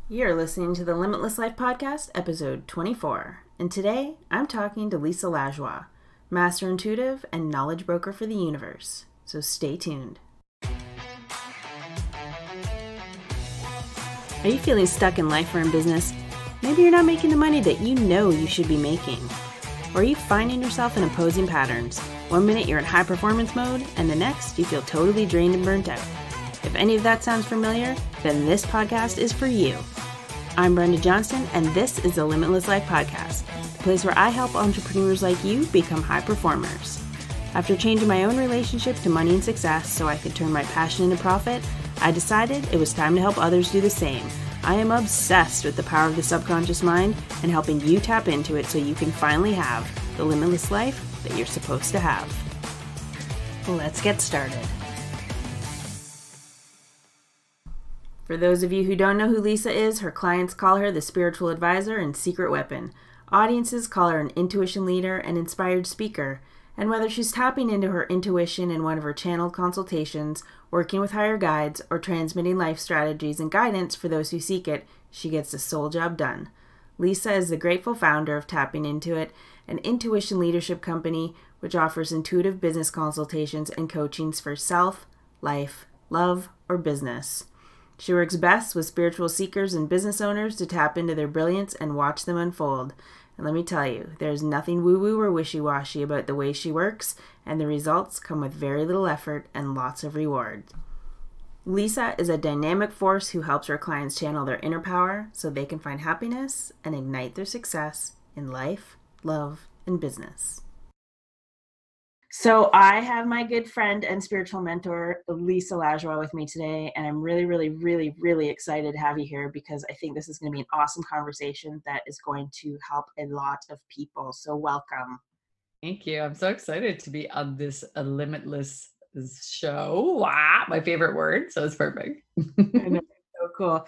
You're listening to the Limitless Life Podcast, episode 24. And today, I'm talking to Lisa Lajoie, master intuitive and knowledge broker for the universe. So stay tuned. Are you feeling stuck in life or in business? Maybe you're not making the money that you know you should be making. Or are you finding yourself in opposing patterns? One minute you're in high performance mode, and the next you feel totally drained and burnt out. If any of that sounds familiar, then this podcast is for you. I'm Brenda Johnston, and this is the Limitless Life Podcast, the place where I help entrepreneurs like you become high performers. After changing my own relationship to money and success so I could turn my passion into profit, I decided it was time to help others do the same. I am obsessed with the power of the subconscious mind and helping you tap into it so you can finally have the limitless life that you're supposed to have. Let's get started. For those of you who don't know who Lisa is, her clients call her the spiritual advisor and secret weapon. Audiences call her an intuition leader and inspired speaker. And whether she's tapping into her intuition in one of her channeled consultations, working with higher guides, or transmitting life strategies and guidance for those who seek it, she gets the soul job done. Lisa is the grateful founder of Tapping Into It, an intuition leadership company which offers intuitive business consultations and coachings for self, life, love, or business. She works best with spiritual seekers and business owners to tap into their brilliance and watch them unfold. And let me tell you, there's nothing woo-woo or wishy-washy about the way she works, and the results come with very little effort and lots of reward. Lisa is a dynamic force who helps her clients channel their inner power so they can find happiness and ignite their success in life, love, and business. So I have my good friend and spiritual mentor, Lisa Lajoie, with me today, and I'm really excited to have you here because I think this is going to be an awesome conversation that is going to help a lot of people. So welcome. Thank you. I'm so excited to be on this Limitless show. Wow, my favorite word. So it's perfect. I know, so cool.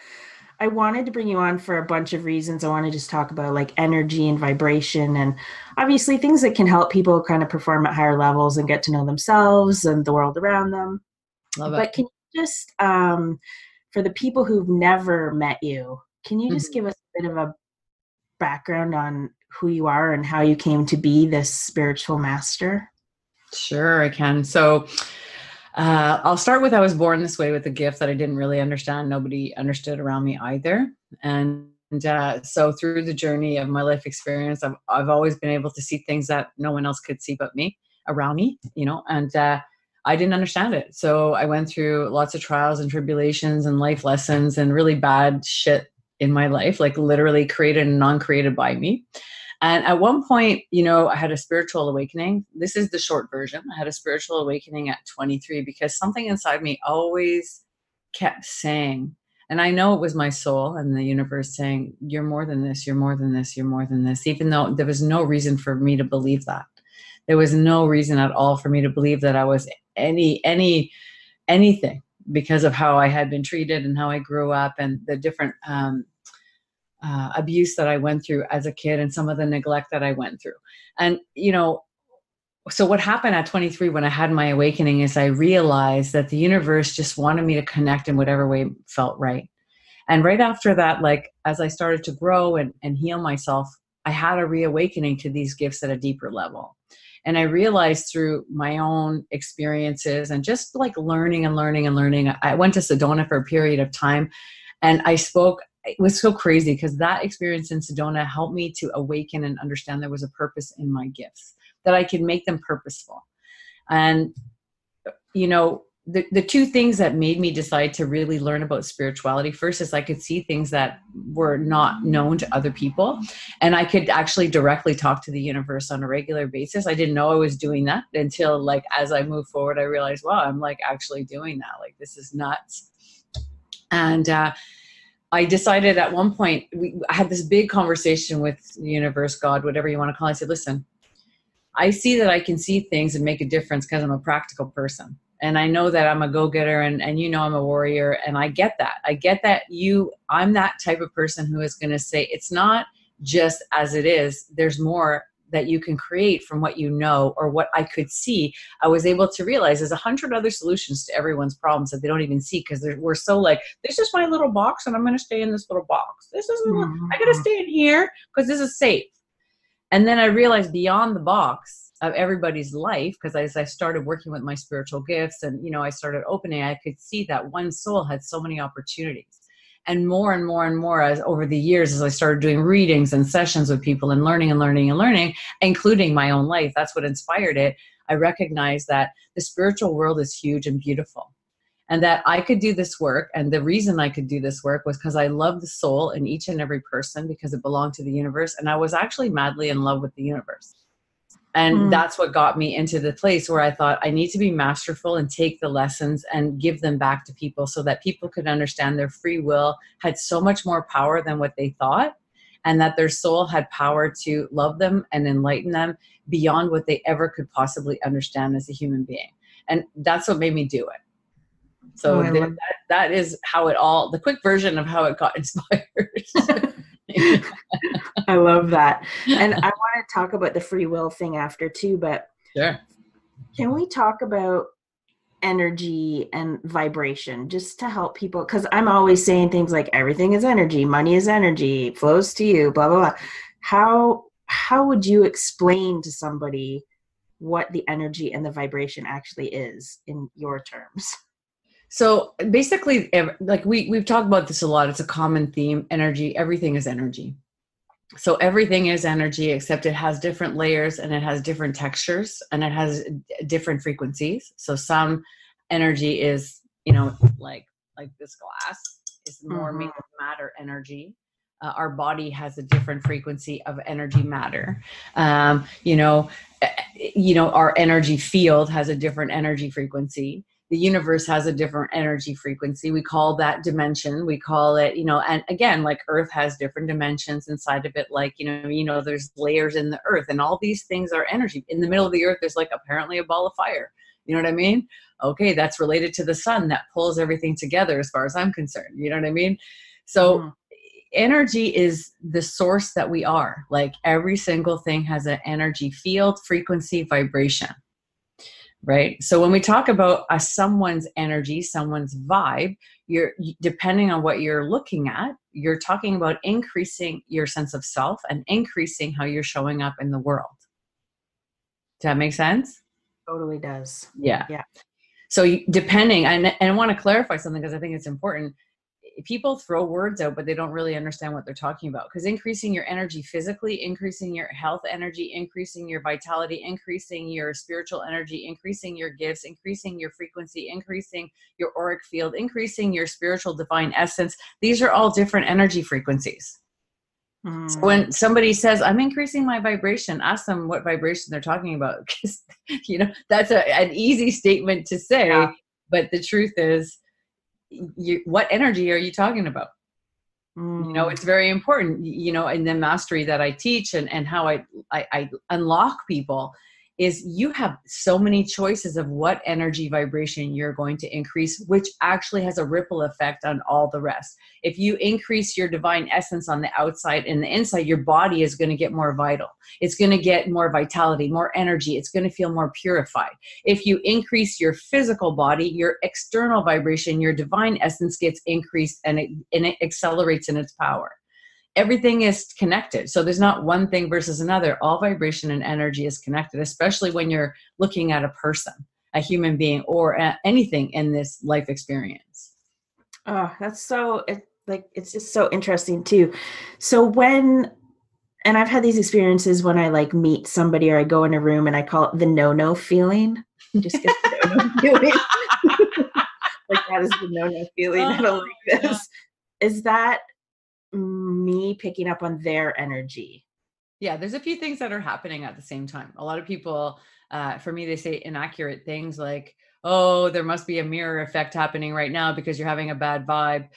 I wanted to bring you on for a bunch of reasons. I want to just talk about like energy and vibration and obviously things that can help people kind of perform at higher levels and get to know themselves and the world around them. Love But it. can you just, for the people who've never met you, can you just give us a bit of a background on who you are and how you came to be this spiritual master? Sure, I can. So I'll start with I was born this way with a gift that I didn't really understand. Nobody understood around me either. And so through the journey of my life experience, I've always been able to see things that no one else could see but me around me, and I didn't understand it. So I went through lots of trials and tribulations and life lessons and really bad shit in my life, like literally created and non-created by me. And at one point, I had a spiritual awakening. This is the short version. I had a spiritual awakening at 23 because something inside me always kept saying, and I know it was my soul and the universe saying, you're more than this, you're more than this, you're more than this, even though there was no reason for me to believe that. There was no reason at all for me to believe that I was anything because of how I had been treated and how I grew up and the different abuse that I went through as a kid and some of the neglect that I went through. And, so what happened at 23 when I had my awakening is I realized that the universe just wanted me to connect in whatever way felt right. And right after that, like as I started to grow and heal myself, I had a reawakening to these gifts at a deeper level. And I realized through my own experiences and just like learning, I went to Sedona for a period of time and I spoke. It was so crazy because that experience in Sedona helped me to awaken and understand there was a purpose in my gifts, that I could make them purposeful. And, the two things that made me decide to really learn about spirituality first is I could see things that were not known to other people. And I could actually directly talk to the universe on a regular basis. I didn't know I was doing that until like, as I moved forward, I realized, wow, I'm like actually doing that. Like, this is nuts. And, I decided at one point, I had this big conversation with the universe, God, whatever you want to call it. I said, listen, I see that I can see things and make a difference because I'm a practical person. And I know that I'm a go-getter and I'm a warrior. And I get that. I'm that type of person who is going to say, it's not just as it is. There's more that you can create from what you know or what I could see, I was able to realize there's 100 other solutions to everyone's problems that they don't even see, because we're so like, this is my little box and I'm going to stay in this little box. I got to stay in here because this is safe. And then I realized beyond the box of everybody's life, because as I started working with my spiritual gifts and, I started opening, I could see that one soul had so many opportunities. And more and more and more as over the years, as I started doing readings and sessions with people and learning, including my own life, that's what inspired it. I recognized that the spiritual world is huge and beautiful, and that I could do this work. And the reason I could do this work was because I love the soul in each and every person, because it belonged to the universe. And I was actually madly in love with the universe. And that's what got me into the place where I thought I need to be masterful and take the lessons and give them back to people so that people could understand their free will had so much more power than what they thought, and that their soul had power to love them and enlighten them beyond what they ever could possibly understand as a human being. And that's what made me do it. So that is how it all, the quick version of how it got inspired. I love that. And I want to talk about the free will thing after too, but sure. Can we talk about energy and vibration just to help people? Because I'm always saying things like everything is energy, money is energy, flows to you, blah, blah, blah. How would you explain to somebody what the energy and the vibration actually is in your terms? So basically, like we've talked about this a lot. It's a common theme. Energy, everything is energy. So everything is energy, except it has different layers and it has different textures and it has different frequencies. So some energy is, like this glass is more made of matter energy. Our body has a different frequency of energy matter. Our energy field has a different energy frequency. The universe has a different energy frequency. We call that dimension. We call it, and again, like Earth has different dimensions inside of it. Like, there's layers in the Earth, and all these things are energy. In the middle of the Earth, there's like apparently a ball of fire. You know what I mean? Okay, that's related to the sun that pulls everything together as far as I'm concerned. You know what I mean? So energy is the source that we are. Like every single thing has an energy field, frequency, vibration. Right. So when we talk about someone's energy, someone's vibe, you're depending on what you're looking at, you're talking about increasing your sense of self and increasing how you're showing up in the world. Does that make sense? Totally does. Yeah. So depending, and I want to clarify something because I think it's important. People throw words out, but they don't really understand what they're talking about. Because increasing your energy physically, increasing your health energy, increasing your vitality, increasing your spiritual energy, increasing your gifts, increasing your frequency, increasing your auric field, increasing your spiritual divine essence. These are all different energy frequencies. So when somebody says, I'm increasing my vibration, ask them what vibration they're talking about. Because, that's an easy statement to say. Yeah. But the truth is, what energy are you talking about? It's very important, in the mastery that I teach and how I unlock people is you have so many choices of what energy vibration you're going to increase, which actually has a ripple effect on all the rest. If you increase your divine essence on the outside and the inside, your body is going to get more vital. It's going to get more vitality, more energy. It's going to feel more purified. If you increase your physical body, your external vibration, your divine essence gets increased and it accelerates in its power. Everything is connected. So there's not one thing versus another. All vibration and energy is connected, especially when you're looking at a person, a human being, or anything in this life experience. Oh, that's it's just so interesting too. So and I've had these experiences when I meet somebody or I go in a room and I call it the no-no feeling. Just get the no-no feeling. That is the no-no feeling. I don't like this. Is that me picking up on their energy? Yeah, there's a few things that are happening at the same time. A lot of people, for me, they say inaccurate things like, oh, there must be a mirror effect happening right now because you're having a bad vibe.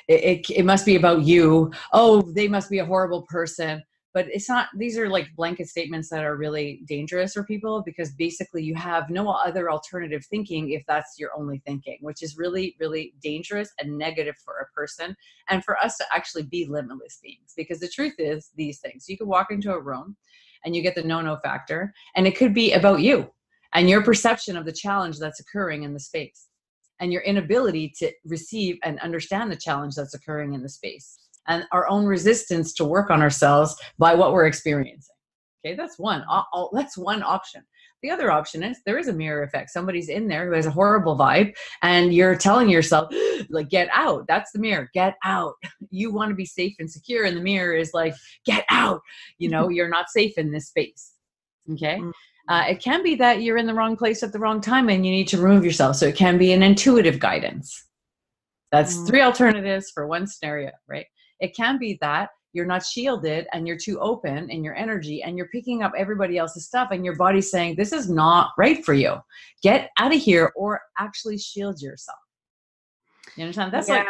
It must be about you. Oh, they must be a horrible person. but it's not, these are like blanket statements that are really dangerous for people, because basically you have no other alternative thinking if that's your only thinking, which is really, really dangerous and negative for a person and for us to actually be limitless beings. Because the truth is these things, you could walk into a room and you get the no factor, and it could be about you and your perception of the challenge that's occurring in the space and your inability to receive and understand the challenge that's occurring in the space, and our own resistance to work on ourselves by what we're experiencing. Okay, that's one. That's one option. The other option is there is a mirror effect. Somebody's in there who has a horrible vibe, and you're telling yourself, like, get out. That's the mirror. Get out. You want to be safe and secure, and the mirror is like, get out. You know, you're not safe in this space. Okay. It can be that you're in the wrong place at the wrong time and you need to remove yourself. So it can be an intuitive guidance. That's three alternatives for one scenario, right? It can be that you're not shielded and you're too open in your energy and you're picking up everybody else's stuff and your body's saying, this is not right for you. Get out of here, or actually shield yourself. You understand? That's like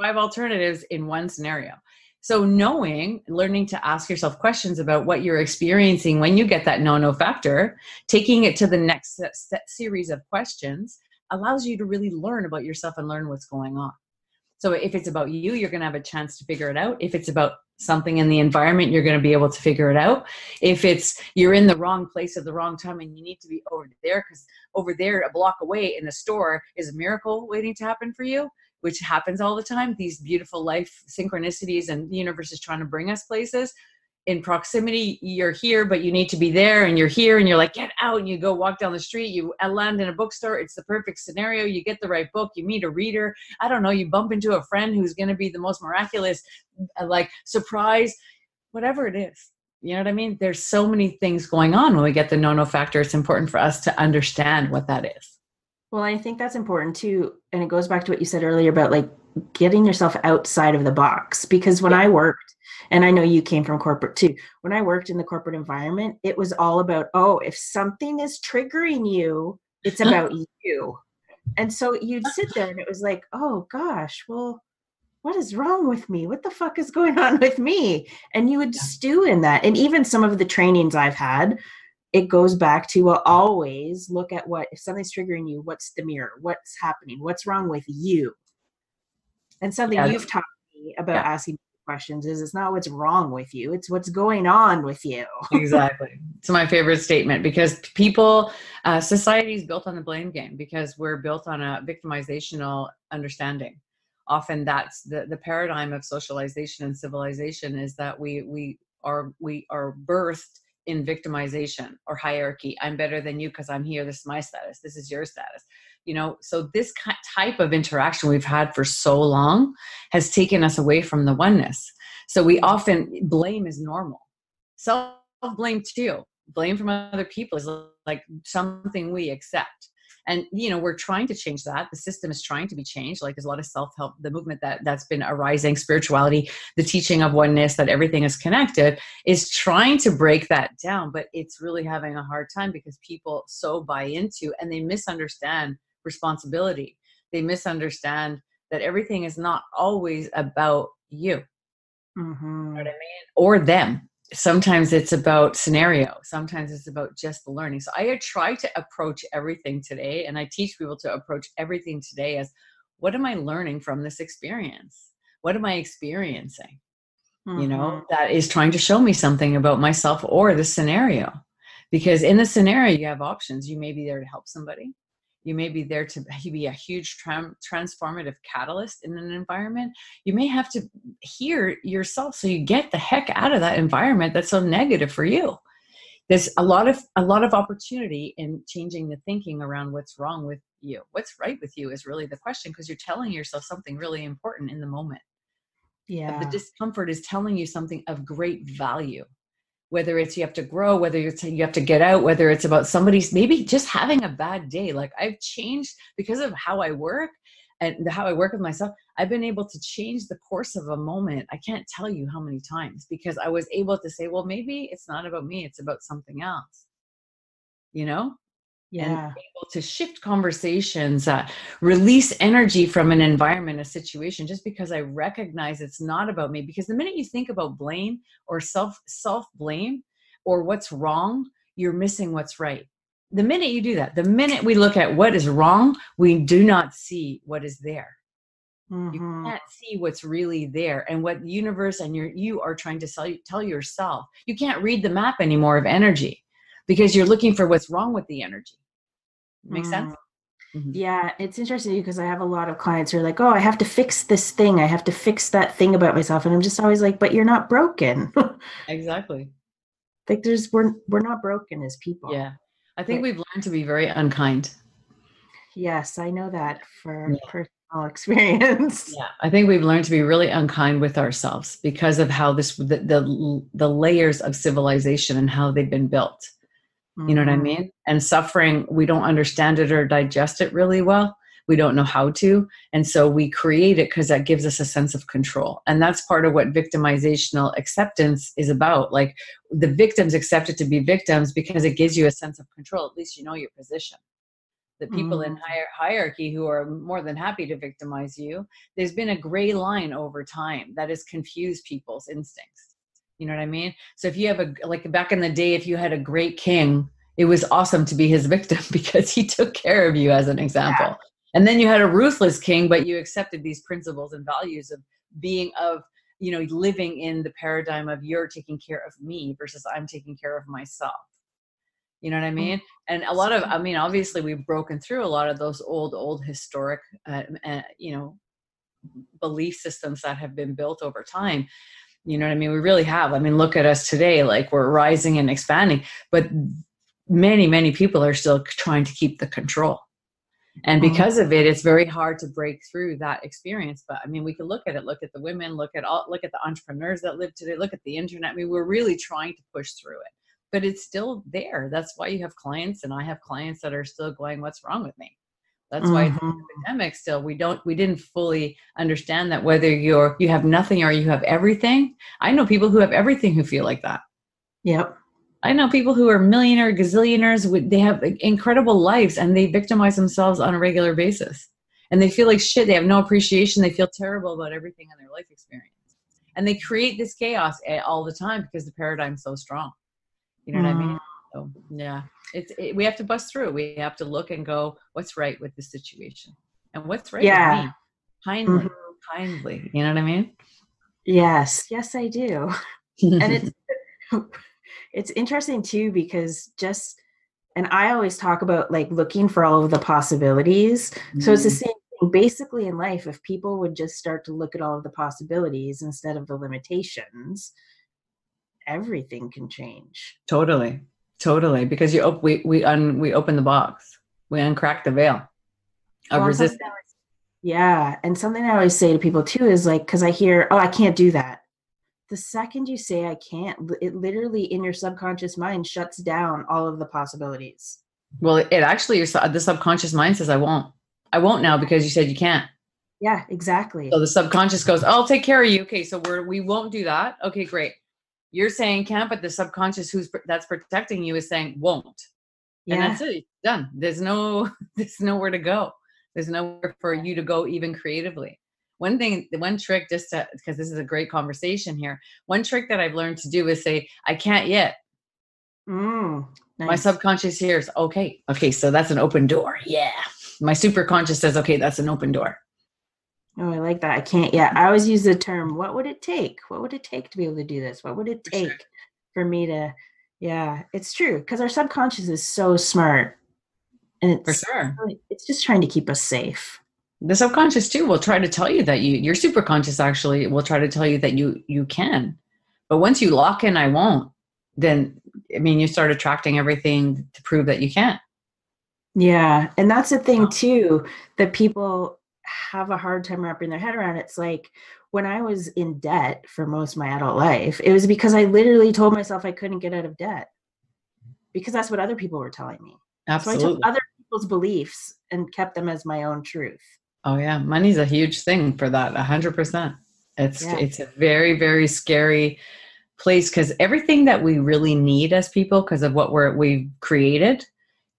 5 alternatives in one scenario. So learning to ask yourself questions about what you're experiencing when you get that no factor, taking it to the next series of questions allows you to really learn about yourself and learn what's going on. So if it's about you, you're going to have a chance to figure it out. If it's about something in the environment, you're going to be able to figure it out. If it's you're in the wrong place at the wrong time and you need to be over there, because over there a block away in a store is a miracle waiting to happen for you, which happens all the time. These beautiful life synchronicities, and the universe is trying to bring us places. In proximity, you're here, but you need to be there, and you're here, and you're like, get out, and you go walk down the street, you land in a bookstore, it's the perfect scenario, you get the right book, you meet a reader, I don't know, you bump into a friend who's going to be the most miraculous, like, surprise, whatever it is. You know what I mean? There's so many things going on when we get the no factor. It's important for us to understand what that is. Well, I think that's important too. And it goes back to what you said earlier about like getting yourself outside of the box. Because when I worked, and I know you came from corporate too, when I worked in the corporate environment, it was all about, oh, if something is triggering you, it's about you. And so you'd sit there and it was like, oh gosh, well, what is wrong with me? What the fuck is going on with me? And you would stew in that. And even some of the trainings I've had, it goes back to, well, always look at if something's triggering you, what's the mirror? What's happening? What's wrong with you? And something you've taught me about asking questions is it's not what's wrong with you. It's what's going on with you. Exactly. It's my favorite statement, because people, society is built on the blame game because we're built on a victimizational understanding. Often that's the paradigm of socialization and civilization, is that we are birthed in victimization or hierarchy. I'm better than you because I'm here. This is my status. This is your status. You know, so this type of interaction we've had for so long has taken us away from the oneness. So we often, blame is normal. Self-blame too. Blame from other people is like something we accept. And, you know, we're trying to change that. The system is trying to be changed. Like there's a lot of self-help, the movement that's been arising, spirituality, the teaching of oneness, that everything is connected, is trying to break that down. But it's really having a hard time because people so buy into, and they misunderstand responsibility. They misunderstand that everything is not always about you. Mm-hmm. You know what I mean? Or them. Sometimes it's about scenario. Sometimes it's about just the learning. So I try to approach everything today, and I teach people to approach everything today as, what am I learning from this experience? What am I experiencing? Mm-hmm. You know, that is trying to show me something about myself or the scenario. Because in the scenario, you have options. You may be there to help somebody. You may be there to be a huge transformative catalyst in an environment. You may have to hear yourself so you get the heck out of that environment that's so negative for you. There's a lot of opportunity in changing the thinking around what's wrong with you. What's right with you is really the question, because you're telling yourself something really important in the moment. Yeah. The discomfort is telling you something of great value. Whether it's you have to grow, whether you have to get out, whether it's about somebody's maybe just having a bad day. Like I've changed because of how I work and how I work with myself. I've been able to change the course of a moment. I can't tell you how many times, because I was able to say, well, maybe it's not about me. It's about something else, you know? and Yeah. able to shift conversations, release energy from an environment, a situation, just because I recognize it's not about me. Because the minute you think about blame or self blame or what's wrong, you're missing what's right. The minute you do that, the minute we look at what is wrong, we do not see what is there. You Mm-hmm. can't see what's really there and what the universe and you are trying to tell yourself. You can't read the map anymore of energy because you're looking for what's wrong with the energy. Make sense? Mm-hmm. Yeah, it's interesting because I have a lot of clients who are like, oh, I have to fix this thing. I have to fix that thing about myself. And I'm just always like, but you're not broken. Exactly. Like we're not broken as people. Yeah. I think we've learned to be very unkind. Yes, I know that for Yeah. personal experience. Yeah. I think we've learned to be really unkind with ourselves because of how the layers of civilization and how they've been built. You know what I mean? And suffering, we don't understand it or digest it really well. We don't know how to. And so we create it because that gives us a sense of control. And that's part of what victimizational acceptance is about. Like the victims accept it to be victims because it gives you a sense of control. At least you know your position. The people in higher hierarchy who are more than happy to victimize you, there's been a gray line over time that has confused people's instincts. You know what I mean? So if you have like back in the day, if you had a great king, it was awesome to be his victim because he took care of you, as an example. Yeah. And then you had a ruthless king, but you accepted these principles and values of being living in the paradigm of you're taking care of me versus I'm taking care of myself. You know what I mean? And a lot of, obviously we've broken through a lot of those old historic, belief systems that have been built over time. You know what I mean? We really have. I mean, look at us today, like we're rising and expanding, but many, many people are still trying to keep the control. And because of it, it's very hard to break through that experience. But I mean, we can look at the women, look at the entrepreneurs that live today, look at the internet. I mean, we're really trying to push through it, but it's still there. That's why you have clients, and I have clients that are still going, what's wrong with me? That's why it's an epidemic still. We didn't fully understand that whether you have nothing or you have everything. I know people who have everything who feel like that. Yep. I know people who are millionaire gazillionaires. They have incredible lives and they victimize themselves on a regular basis. And they feel like shit. They have no appreciation. They feel terrible about everything in their life experience. And they create this chaos all the time because the paradigm's so strong. You know what I mean? So, yeah. We have to bust through it. We have to look and go, what's right with the situation and what's right with me? Kindly. You know what I mean? Yes, I do. And it's interesting too, because and I always talk about like looking for all of the possibilities. So it's the same thing basically in life. If people would just start to look at all of the possibilities instead of the limitations, everything can change. Totally, because we open the box, we uncrack the veil of resistance. Yeah, and something I always say to people too is like, because I hear, oh, I can't do that. The second you say I can't, it literally in your subconscious mind shuts down all of the possibilities. Well, it actually, the subconscious mind says, I won't now because you said you can't. Yeah, exactly. So the subconscious goes, I'll take care of you. Okay, so we won't do that. Okay, great. You're saying can't, but the subconscious that's protecting you is saying won't. Yeah. And that's it. Done. There's nowhere to go. There's nowhere for you to go even creatively. One trick, because this is a great conversation here. One trick that I've learned to do is say, I can't yet. Nice. My subconscious hears, okay, so that's an open door. Yeah. My superconscious says, okay, that's an open door. Oh, I like that. I can't yet. I always use the term, what would it take? What would it take to be able to do this? What would it take for me to, yeah, it's true. Because our subconscious is so smart. And it's just trying to keep us safe. The subconscious too will try to tell you that your superconscious actually will try to tell you that you can. But once you lock in, I won't, then, you start attracting everything to prove that you can't. Yeah. And that's the thing too, that people have a hard time wrapping their head around. It's like when I was in debt for most of my adult life, it was because I literally told myself I couldn't get out of debt because that's what other people were telling me. Absolutely. So I took other people's beliefs and kept them as my own truth. Oh yeah. Money's a huge thing for that. 100%. It's a very, very scary place because everything that we really need as people, because of what we've created,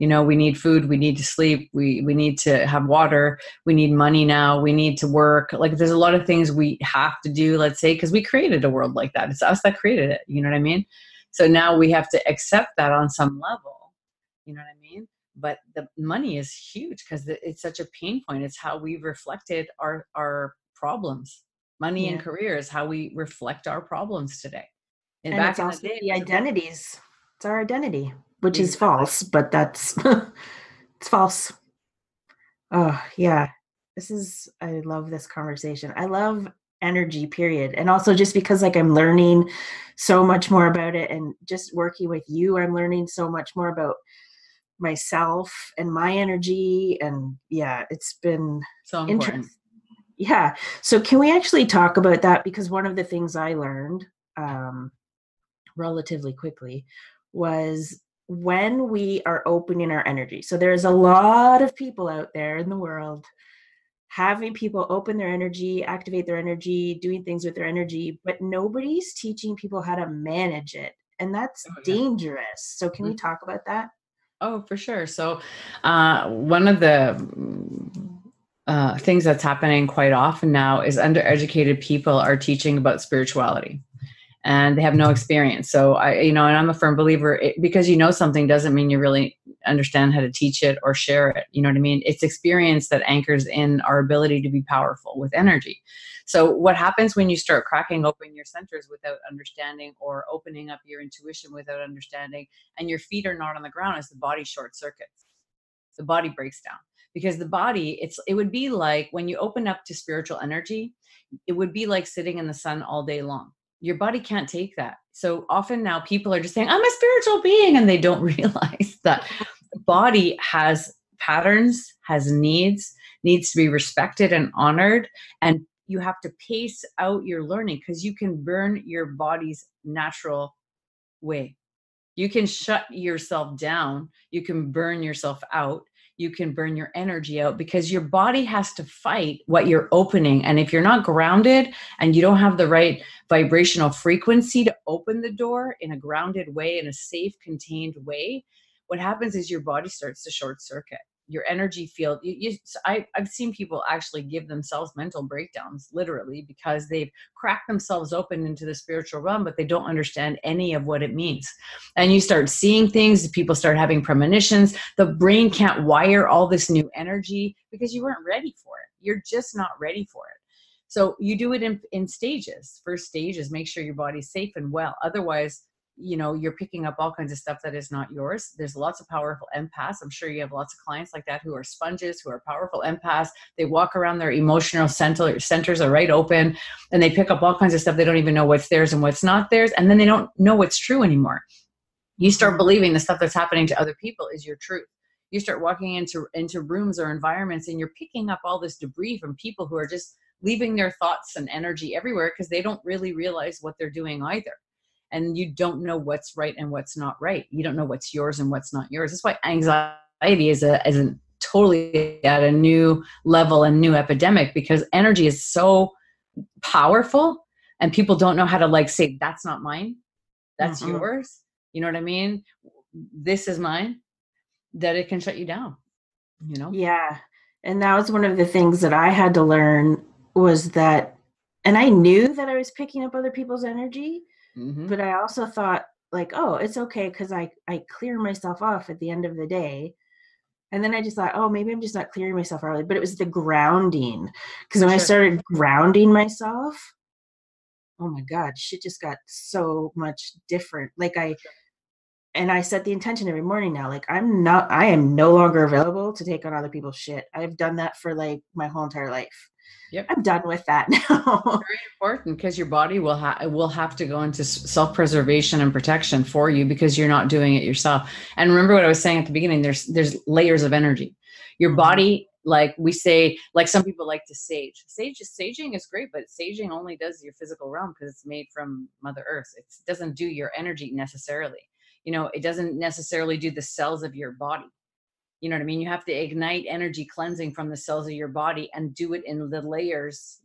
We need food, we need to sleep, we need to have water, we need money now, we need to work. Like there's a lot of things we have to do, let's say, because we created a world like that. It's us that created it. You know what I mean? So now we have to accept that on some level. You know what I mean? But the money is huge because it's such a pain point. It's how we've reflected our problems. Money and career is how we reflect our problems today. And back in the day, the identities. It's our identity, which is false, but that's it's false. Oh yeah. I love this conversation. I love energy, period. And also just because like I'm learning so much more about it, and just working with you, I'm learning so much more about myself and my energy. And yeah, it's been so important. Yeah. So can we actually talk about that? Because one of the things I learned relatively quickly was when we are opening our energy. So there's a lot of people out there in the world having people open their energy, activate their energy, doing things with their energy, but nobody's teaching people how to manage it. And that's dangerous. So can we talk about that? Oh, for sure. So one of the things that's happening quite often now is undereducated people are teaching about spirituality and they have no experience. So and I'm a firm believer, because something doesn't mean you really understand how to teach it or share it. You know what I mean? It's experience that anchors in our ability to be powerful with energy. So what happens when you start cracking open your centers without understanding, or opening up your intuition without understanding, and your feet are not on the ground, is the body short circuits. The body breaks down, because the body, it would be like when you open up to spiritual energy, it would be like sitting in the sun all day long. Your body can't take that. So often now people are just saying, I'm a spiritual being, and they don't realize that the body has patterns, has needs to be respected and honored. And you have to pace out your learning, because you can burn your body's natural way. You can shut yourself down. You can burn yourself out. You can burn your energy out, because your body has to fight what you're opening. And if you're not grounded and you don't have the right vibrational frequency to open the door in a grounded way, in a safe, contained way, what happens is your body starts to short circuit. Your energy field. I've seen people actually give themselves mental breakdowns, literally, because they've cracked themselves open into the spiritual realm, but they don't understand any of what it means. And you start seeing things, people start having premonitions. The brain can't wire all this new energy because you weren't ready for it. You're just not ready for it. So you do it in stages. First stage is make sure your body's safe and well. Otherwise, you're picking up all kinds of stuff that is not yours. There's lots of powerful empaths. I'm sure you have lots of clients like that who are sponges, who are powerful empaths. They walk around, their emotional centers are right open, and they pick up all kinds of stuff. They don't even know what's theirs and what's not theirs. And then they don't know what's true anymore. You start believing the stuff that's happening to other people is your truth. You start walking into rooms or environments, and you're picking up all this debris from people who are just leaving their thoughts and energy everywhere, because they don't really realize what they're doing either. And you don't know what's right and what's not right. You don't know what's yours and what's not yours. That's why anxiety is a totally at a new level and new epidemic, because energy is so powerful, and people don't know how to say, that's not mine. That's yours. You know what I mean? This is mine. That it can shut you down, Yeah. And that was one of the things that I had to learn, was that, and I knew that I was picking up other people's energy, but I also thought oh, it's okay, because I clear myself off at the end of the day. And then I just thought, oh, maybe I'm just not clearing myself early. But it was the grounding, because when I started grounding myself, oh my God, shit just got so much different. And I set the intention every morning now. I am no longer available to take on other people's shit. I've done that for my whole entire life. Yep. I'm done with that now. Very important, because your body will have to go into self-preservation and protection for you, because you're not doing it yourself. And remember what I was saying at the beginning, there's layers of energy. Your body, we say, some people like to sage. Saging is great, but saging only does your physical realm, because it's made from Mother Earth. It doesn't do your energy necessarily. It doesn't necessarily do the cells of your body. You know what I mean? You have to ignite energy cleansing from the cells of your body and do it in the layers,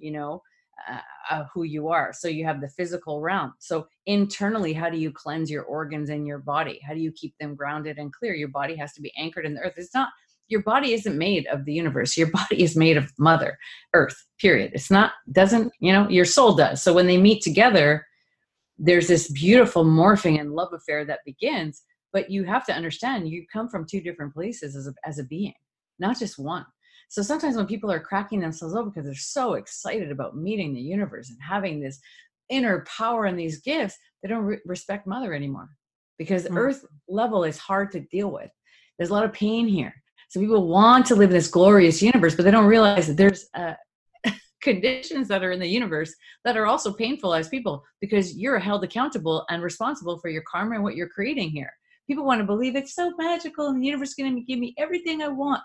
who you are. So you have the physical realm. So internally, how do you cleanse your organs and your body? How do you keep them grounded and clear? Your body has to be anchored in the earth. It's not, your body isn't made of the universe. Your body is made of Mother Earth, period. It's not, doesn't, your soul does. So when they meet together, there's this beautiful morphing and love affair that begins. But you have to understand, you come from two different places as a being, not just one. So sometimes when people are cracking themselves up because they're so excited about meeting the universe and having this inner power and these gifts, they don't respect Mother anymore, because earth level is hard to deal with. There's a lot of pain here. So people want to live in this glorious universe, but they don't realize that there's conditions that are in the universe that are also painful as people, because you're held accountable and responsible for your karma and what you're creating here. People want to believe it's so magical and the universe is going to give me everything I want.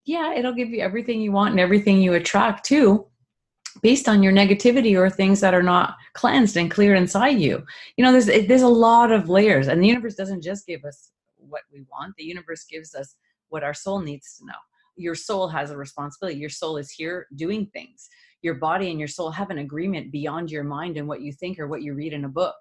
Yeah, it'll give you everything you want and everything you attract to, based on your negativity or things that are not cleansed and cleared inside you. There's a lot of layers, and the universe doesn't just give us what we want. The universe gives us what our soul needs to know. Your soul has a responsibility. Your soul is here doing things. Your body and your soul have an agreement beyond your mind and what you think or what you read in a book.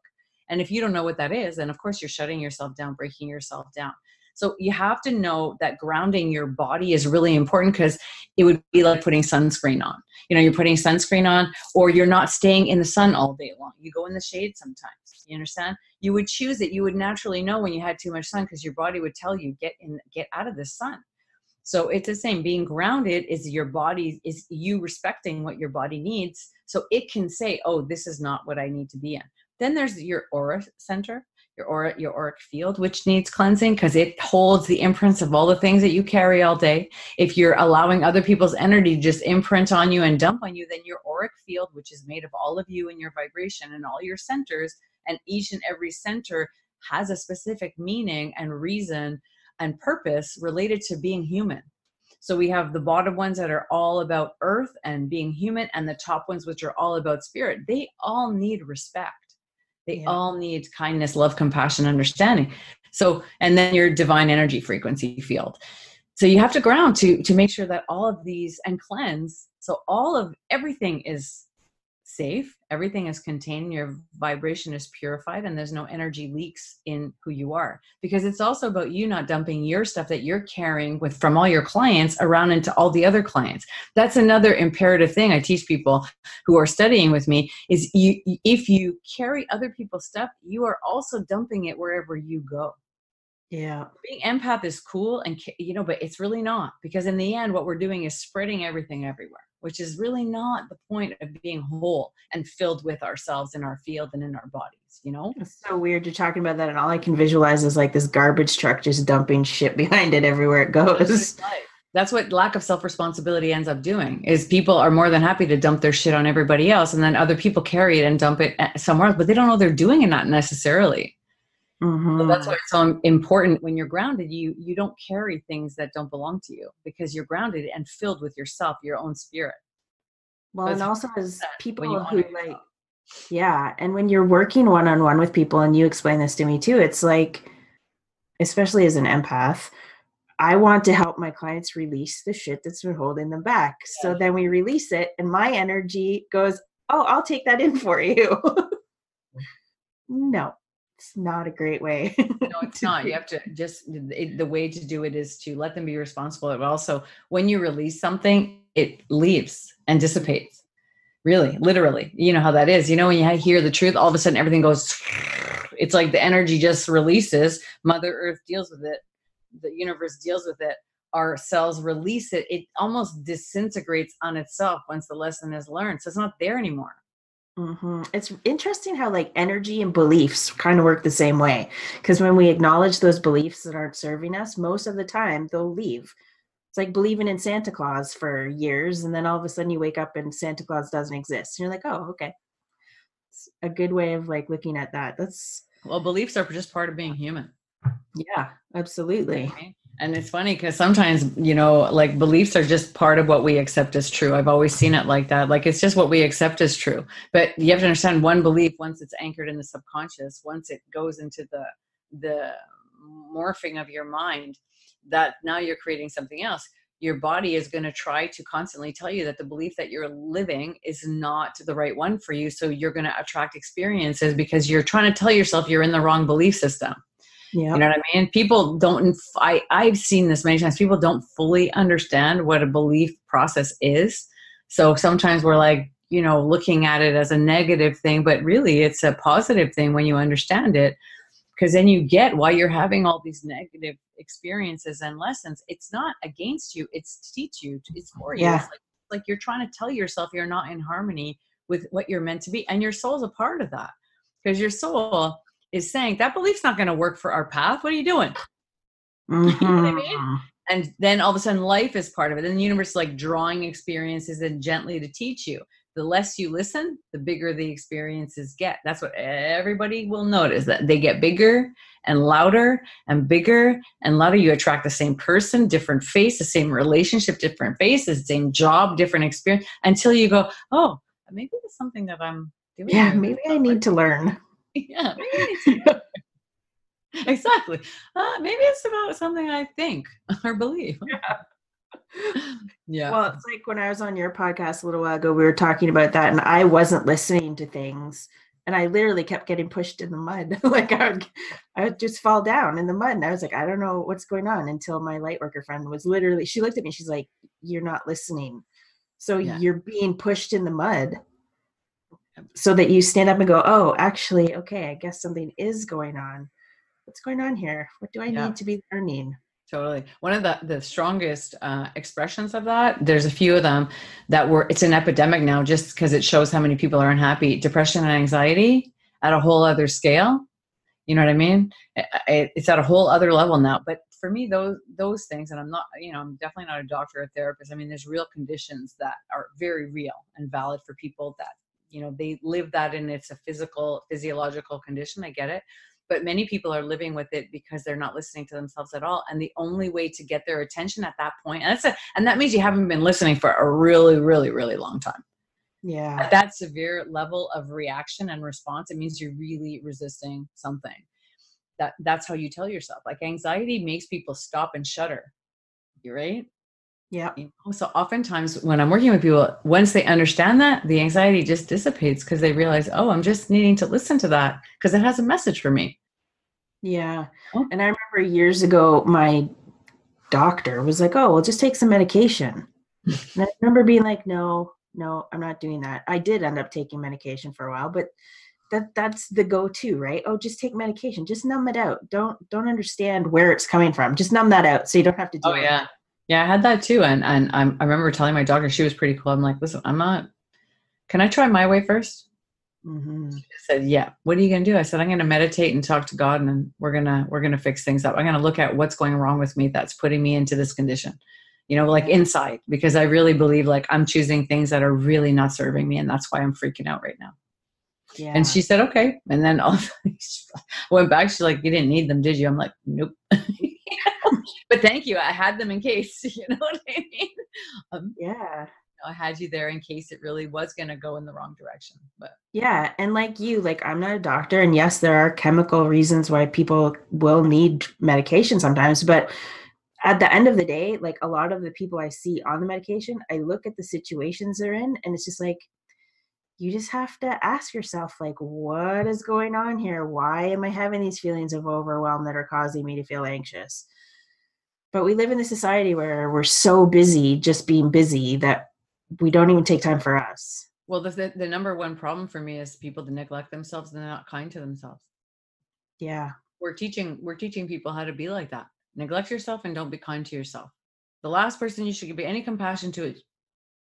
And if you don't know what that is, then of course you're shutting yourself down, breaking yourself down. So you have to know that grounding your body is really important, because it would be like putting sunscreen on. You're putting sunscreen on, or you're not staying in the sun all day long. You go in the shade sometimes. You understand? You would choose it. You would naturally know when you had too much sun, because your body would tell you, get out of the sun. So it's the same. Being grounded is your body, is you respecting what your body needs, so it can say, oh, this is not what I need to be in. Then there's your aura center, your auric field, which needs cleansing, because it holds the imprints of all the things that you carry all day. If you're allowing other people's energy to just imprint on you and dump on you, then your auric field, which is made of all of you and your vibration and all your centers, and each and every center has a specific meaning and reason and purpose related to being human. So we have the bottom ones that are all about earth and being human, and the top ones, which are all about spirit. They all need respect. They all need kindness, love, compassion, understanding. So, and then your divine energy frequency field. So you have to ground to make sure that all of these, and cleanse. So everything is safe. Everything is contained. Your vibration is purified, and there's no energy leaks in who you are, because it's also about you not dumping your stuff that you're carrying from all your clients around into all the other clients. That's another imperative thing I teach people who are studying with me is if you carry other people's stuff, you are also dumping it wherever you go. Yeah. Being empath is cool, and but it's really not, because in the end, what we're doing is spreading everything everywhere, which is really not the point of being whole and filled with ourselves in our field and in our bodies, It's so weird you're talking about that, and all I can visualize is like this garbage truck just dumping shit behind it everywhere it goes. That's what lack of self-responsibility ends up doing, is people are more than happy to dump their shit on everybody else, and then other people carry it and dump it somewhere else, but they don't know they're doing it, not necessarily. So that's why it's so important when you're grounded, you don't carry things that don't belong to you, because you're grounded and filled with yourself, your own spirit. Well, and also as people who and when you're working one-on-one with people, and you explain this to me too, it's like, especially as an empath, I want to help my clients release the shit that's been holding them back. So then we release it, and my energy goes, oh, I'll take that in for you. No. It's not a great way. No, it's not. You have to the way to do it is to let them be responsible. But also, when you release something, it leaves and dissipates. Really, literally. You know how that is. When you hear the truth, all of a sudden everything goes, it's like the energy just releases. Mother Earth deals with it. The universe deals with it. Our cells release it. It almost disintegrates on itself once the lesson is learned. So it's not there anymore. It's interesting how like energy and beliefs kind of work the same way, because when we acknowledge those beliefs that aren't serving us, most of the time they'll leave. It's like believing in Santa Claus for years, and then all of a sudden you wake up and Santa Claus doesn't exist. And you're like, oh, okay. It's a good way of like looking at that. Beliefs are just part of being human. Yeah, absolutely. And it's funny because sometimes, like beliefs are just part of what we accept as true. I've always seen it like that. Like it's just what we accept as true. But you have to understand, one belief, once it's anchored in the subconscious, once it goes into the morphing of your mind, that now you're creating something else. your body is going to try to constantly tell you that the belief that you're living is not the right one for you. So you're going to attract experiences because you're trying to tell yourself you're in the wrong belief system. Yeah. You know what I mean? People don't, I've seen this many times. People don't fully understand what a belief process is. So sometimes we're like, you know, looking at it as a negative thing, but really it's a positive thing when you understand it. Because then you get why you're having all these negative experiences and lessons. It's not against you. It's to teach you. It's for you. Yeah. It's like you're trying to tell yourself you're not in harmony with what you're meant to be. And your soul's a part of that. Because your soul is saying, that belief's not going to work for our path. What are you doing? Mm-hmm. You know what I mean? And then all of a sudden life is part of it. And the universe is like drawing experiences and gently to teach you. The less you listen, the bigger the experiences get. That's what everybody will notice, that they get bigger and louder and bigger and louder. You attract the same person, different face, the same relationship, different faces, same job, different experience, until you go, oh, maybe it's something that I'm doing. Yeah, maybe I need to learn. Yeah, maybe I need to. Exactly. Maybe it's about something I think or believe. Yeah. Well, it's like when I was on your podcast a little while ago, we were talking about that, and I wasn't listening to things, and I literally kept getting pushed in the mud. Like I would just fall down in the mud, and I was like, I don't know what's going on, until my light worker friend was literally, she looked at me, she's like, you're not listening. So you're being pushed in the mud so that you stand up and go, oh, actually, okay, I guess something is going on. What's going on here? What do I need to be learning? Totally. One of the strongest expressions of that, there's a few of them it's an epidemic now, just because it shows how many people are unhappy. Depression and anxiety at a whole other scale. You know what I mean? It's at a whole other level now. But for me, those things, and I'm not, you know, I'm definitely not a doctor or a therapist. I mean, there's real conditions that are very real and valid for people that, you know, they live that, and it's a physiological condition. I get it. But many people are living with it because they're not listening to themselves at all. And the only way to get their attention at that point, and that means you haven't been listening for a really, really, really long time. Yeah. At that severe level of reaction and response, it means you're really resisting something. That's how you tell yourself. Like anxiety makes people stop and shudder. You're right? Yeah. You know? So oftentimes when I'm working with people, once they understand that, the anxiety just dissipates because they realize, oh, I'm just needing to listen to that because it has a message for me. Yeah. And I remember years ago, my doctor was like, oh, well, just take some medication. And I remember being like, no, I'm not doing that. I did end up taking medication for a while, but that's the go-to, right? Oh, just take medication. Just numb it out. Don't understand where it's coming from. Just numb that out so you don't have to deal with it. Yeah, I had that too. And I remember telling my doctor, she was pretty cool. I'm like, listen, can I try my way first? Mm-hmm. She said, yeah. What are you going to do? I said, I'm going to meditate and talk to God, and then we're going to fix things up. I'm going to look at what's going wrong with me that's putting me into this condition, you know, like inside, because I really believe like I'm choosing things that are really not serving me. And that's why I'm freaking out right now. Yeah. And she said, okay. And then I went back. She's like, you didn't need them, did you? I'm like, nope. But thank you. I had them in case, you know what I mean? Yeah. I had you there in case it really was going to go in the wrong direction. But yeah. And like I'm not a doctor, and yes, there are chemical reasons why people will need medication sometimes, but at the end of the day, like a lot of the people I see on the medication, I look at the situations they're in, and it's just like, you just have to ask yourself, like, what is going on here? Why am I having these feelings of overwhelm that are causing me to feel anxious? But we live in a society where we're so busy just being busy that we don't even take time for us. Well, the number one problem for me is people to neglect themselves and they're not kind to themselves. Yeah. We're teaching people how to be like that. Neglect yourself and don't be kind to yourself. The last person you should give any compassion to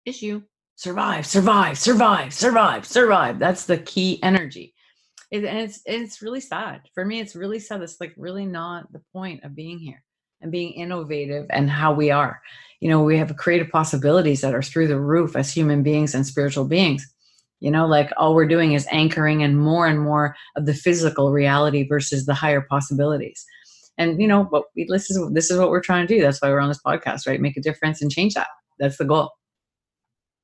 is you. Survive, survive, survive, survive, survive. That's the key energy. And it's really sad. For me, it's really sad. It's like really not the point of being here and being innovative and how we are. You know, we have creative possibilities that are through the roof as human beings and spiritual beings. You know, like all we're doing is anchoring in more and more of the physical reality versus the higher possibilities. And, you know, but this is what we're trying to do. That's why we're on this podcast, right? Make a difference and change that. That's the goal.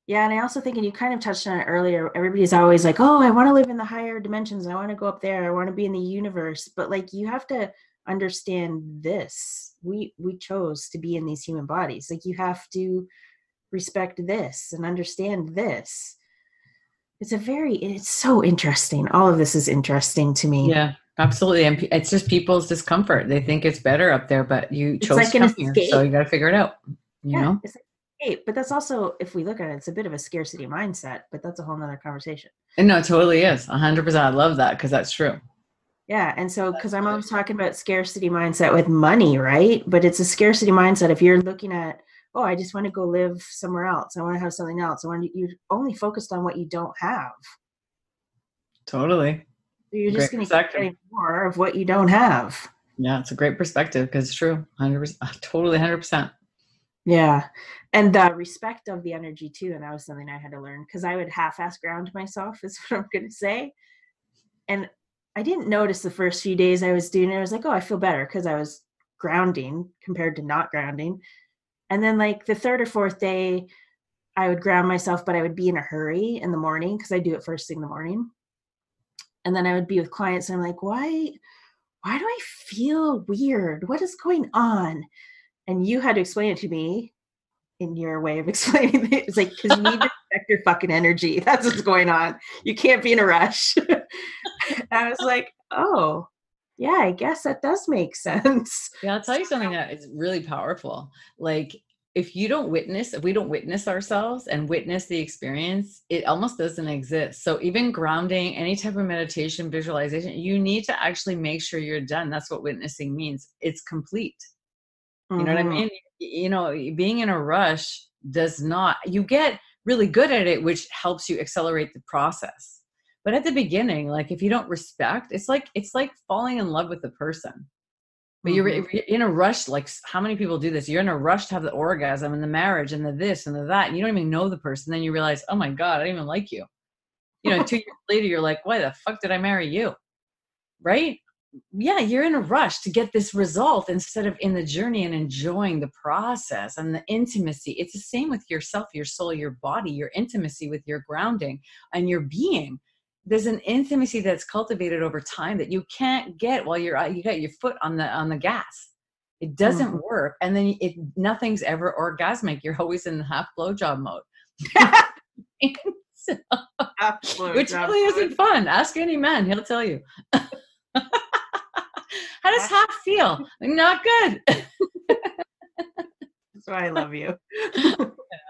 Yeah. And I also think, and you kind of touched on it earlier, everybody's always like, oh, I want to live in the higher dimensions. I want to go up there. I want to be in the universe. But like, you have to understand this. We chose to be in these human bodies. Like, you have to respect this and understand this. It's so interesting. All of this is interesting to me. Yeah, absolutely. And it's just people's discomfort. They think it's better up there, but you It's chose like to an come here, so escape. you got to figure it out, you Yeah, know? it's like an escape. But that's also, if we look at it, it's a bit of a scarcity mindset, but that's a whole nother conversation. And no, it totally is 100%. I love that because that's true. Yeah. And so, because That's I'm really always talking about scarcity mindset with money, right? But it's a scarcity mindset if you're looking at, oh, I just want to go live somewhere else. I want to have something else. You're only focused on what you don't have. totally So you're just great going to keep perspective. getting more of what you don't have. Yeah, it's a great perspective because it's true. 100%, totally 100%. Yeah. And the respect of the energy too. And that was something I had to learn, because I would half-ass ground myself, is what I'm going to say. And I didn't notice the first few days I was doing it. I was like, oh, I feel better because I was grounding compared to not grounding. And then, like, the third or fourth day, I would ground myself, but I would be in a hurry in the morning because I do it first thing in the morning. And then I would be with clients and I'm like, why do I feel weird? What is going on? And you had to explain it to me in your way of explaining it. It's like, because you need to protect your fucking energy. That's what's going on. You can't be in a rush. I was like, oh, yeah, I guess that does make sense. Yeah, I'll tell you something that is really powerful. Like, if we don't witness ourselves and witness the experience, it almost doesn't exist. So even grounding, any type of meditation, visualization, you need to actually make sure you're done. That's what witnessing means. It's complete. You know what I Mm-hmm. mean? You know, being in a rush does not, you get really good at it, which helps you accelerate the process. But at the beginning, like, if you don't respect, it's like falling in love with the person. But Mm-hmm. if you're in a rush, like, how many people do this? You're in a rush to have the orgasm and the marriage and the this and the that. And you don't even know the person. Then you realize, oh my God, I don't even like you. You know, 2 years later, you're like, why the fuck did I marry you? Right? Yeah, you're in a rush to get this result instead of in the journey and enjoying the process and the intimacy. It's the same with yourself, your soul, your body, your intimacy with your grounding and your being. There's an intimacy that's cultivated over time that you can't get while you got your foot on the gas. It Mm-hmm. doesn't work, and then nothing's ever orgasmic. You're always in the half blowjob mode. So, which really isn't fun. Ask any man, he'll tell you. How does half feel? Not good. That's why I love you.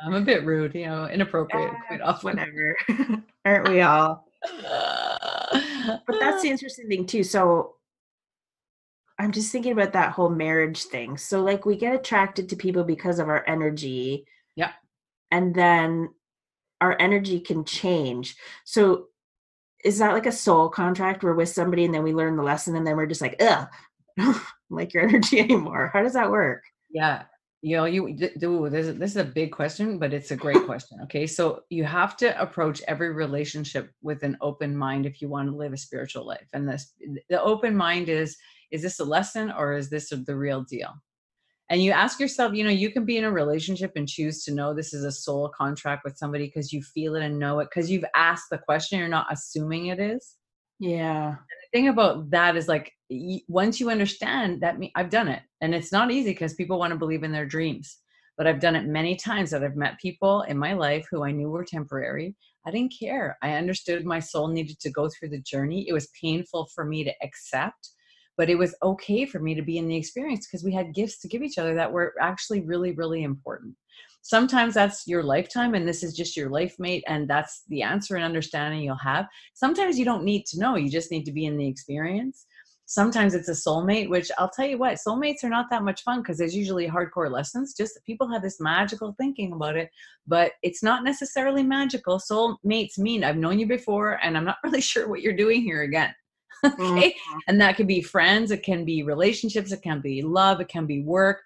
I'm a bit rude, inappropriate quite often. Whatever. Aren't we all? But that's the interesting thing too. So I'm just thinking about that whole marriage thing. So, like, we get attracted to people because of our energy, Yeah. and then our energy can change. So is that like a soul contract? We're with somebody and then we learn the lesson and then we're just like, ugh, I don't like your energy anymore. How does that work? Yeah. This is a big question, but it's a great question. Okay. So you have to approach every relationship with an open mind if you want to live a spiritual life. And the open mind is this a lesson or is this the real deal? And you ask yourself, you can be in a relationship and choose to know this is a soul contract with somebody because you feel it and know it, because you've asked the question, you're not assuming it is. Yeah. The thing about that is, like, once you understand that, I've done it, and it's not easy because people want to believe in their dreams, but I've done it many times that I've met people in my life who I knew were temporary. I didn't care. I understood my soul needed to go through the journey. It was painful for me to accept, but it was okay for me to be in the experience because we had gifts to give each other that were actually really, really important. Sometimes that's your lifetime and this is just your life mate, and that's the answer and understanding you'll have. Sometimes you don't need to know, you just need to be in the experience. Sometimes it's a soulmate, which I'll tell you what, soulmates are not that much fun because there's usually hardcore lessons. Just people have this magical thinking about it, but it's not necessarily magical. Soulmates mean I've known you before and I'm not really sure what you're doing here again. Okay. Mm-hmm. And that could be friends, it can be relationships, it can be love, it can be work.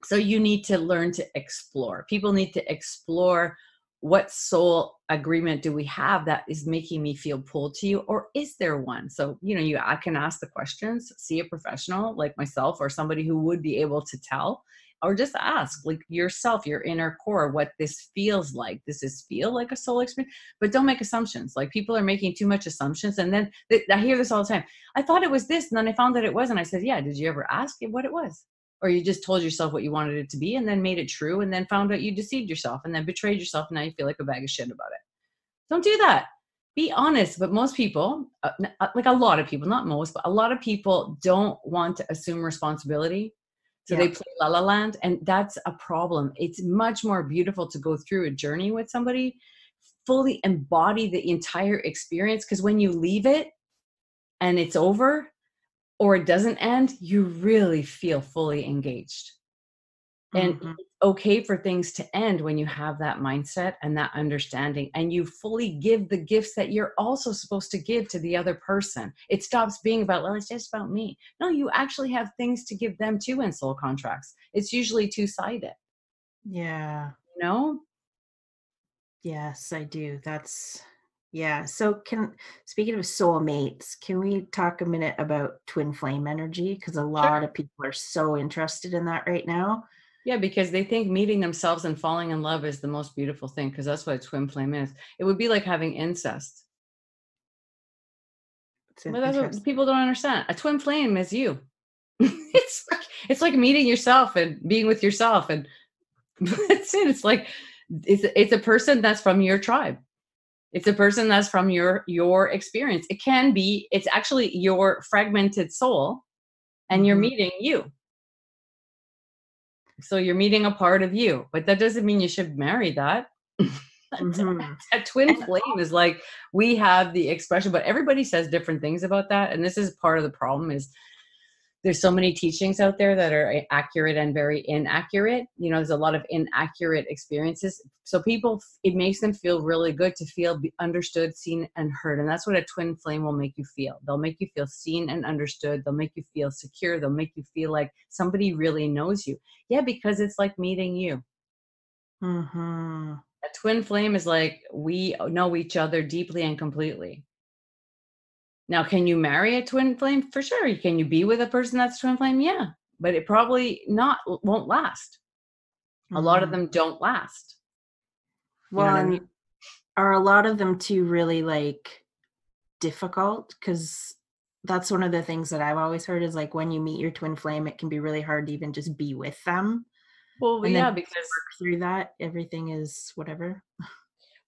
So you need to learn to explore. People need to explore, what soul agreement do we have that is making me feel pulled to you, or is there one? So, I can ask the questions, see a professional like myself or somebody who would be able to tell. or just ask like yourself, your inner core, what this feels like. Does this feel like a soul experience? But don't make assumptions. Like people are making too much assumptions. And then I hear this all the time. I thought it was this, and then I found that it wasn't. I said, yeah, did you ever ask it what it was? Or you just told yourself what you wanted it to be and then made it true and then found out you deceived yourself and then betrayed yourself and now you feel like a bag of shit about it. Don't do that. Be honest. But most people, like a lot of people, not most, but a lot of people don't want to assume responsibility. So they play la la land, and that's a problem. It's much more beautiful to go through a journey with somebody, fully embody the entire experience. Because when you leave it and it's over, or it doesn't end, you really feel fully engaged. And it's okay for things to end when you have that mindset and that understanding, and you fully give the gifts that you're also supposed to give to the other person. It stops being about, well, it's just about me. No, you actually have things to give them too in soul contracts. It's usually two-sided. Yeah. You know? Yes, I do. So speaking of soulmates, can we talk a minute about twin flame energy? Because a lot of people are so interested in that right now. Yeah, because they think meeting themselves and falling in love is the most beautiful thing, because that's what a twin flame is. It would be like having incest. But that's what people don't understand. A twin flame is you. It's like meeting yourself and being with yourself, and that's it. It's like it's a person that's from your tribe. It's a person that's from your experience. It's actually your fragmented soul, and you're meeting you. So you're meeting a part of you, but that doesn't mean you should marry that. A twin flame is like, we have the expression, but everybody says different things about that. And this is part of the problem, is there's so many teachings out there that are accurate and very inaccurate. You know, there's a lot of inaccurate experiences. So it makes them feel really good to feel understood, seen, and heard. And that's what a twin flame will make you feel. They'll make you feel seen and understood. They'll make you feel secure. They'll make you feel like somebody really knows you. Yeah, because it's like meeting you. A twin flame is like, we know each other deeply and completely. Now, can you marry a twin flame? For sure. Can you be with a person that's twin flame? Yeah, but it probably won't last. A lot of them don't last. Well, you know what I mean? Are a lot of them too really like difficult? Because that's one of the things that I've always heard is like when you meet your twin flame, it can be really hard to even just be with them. Well, and yeah, then because work through that, everything is whatever.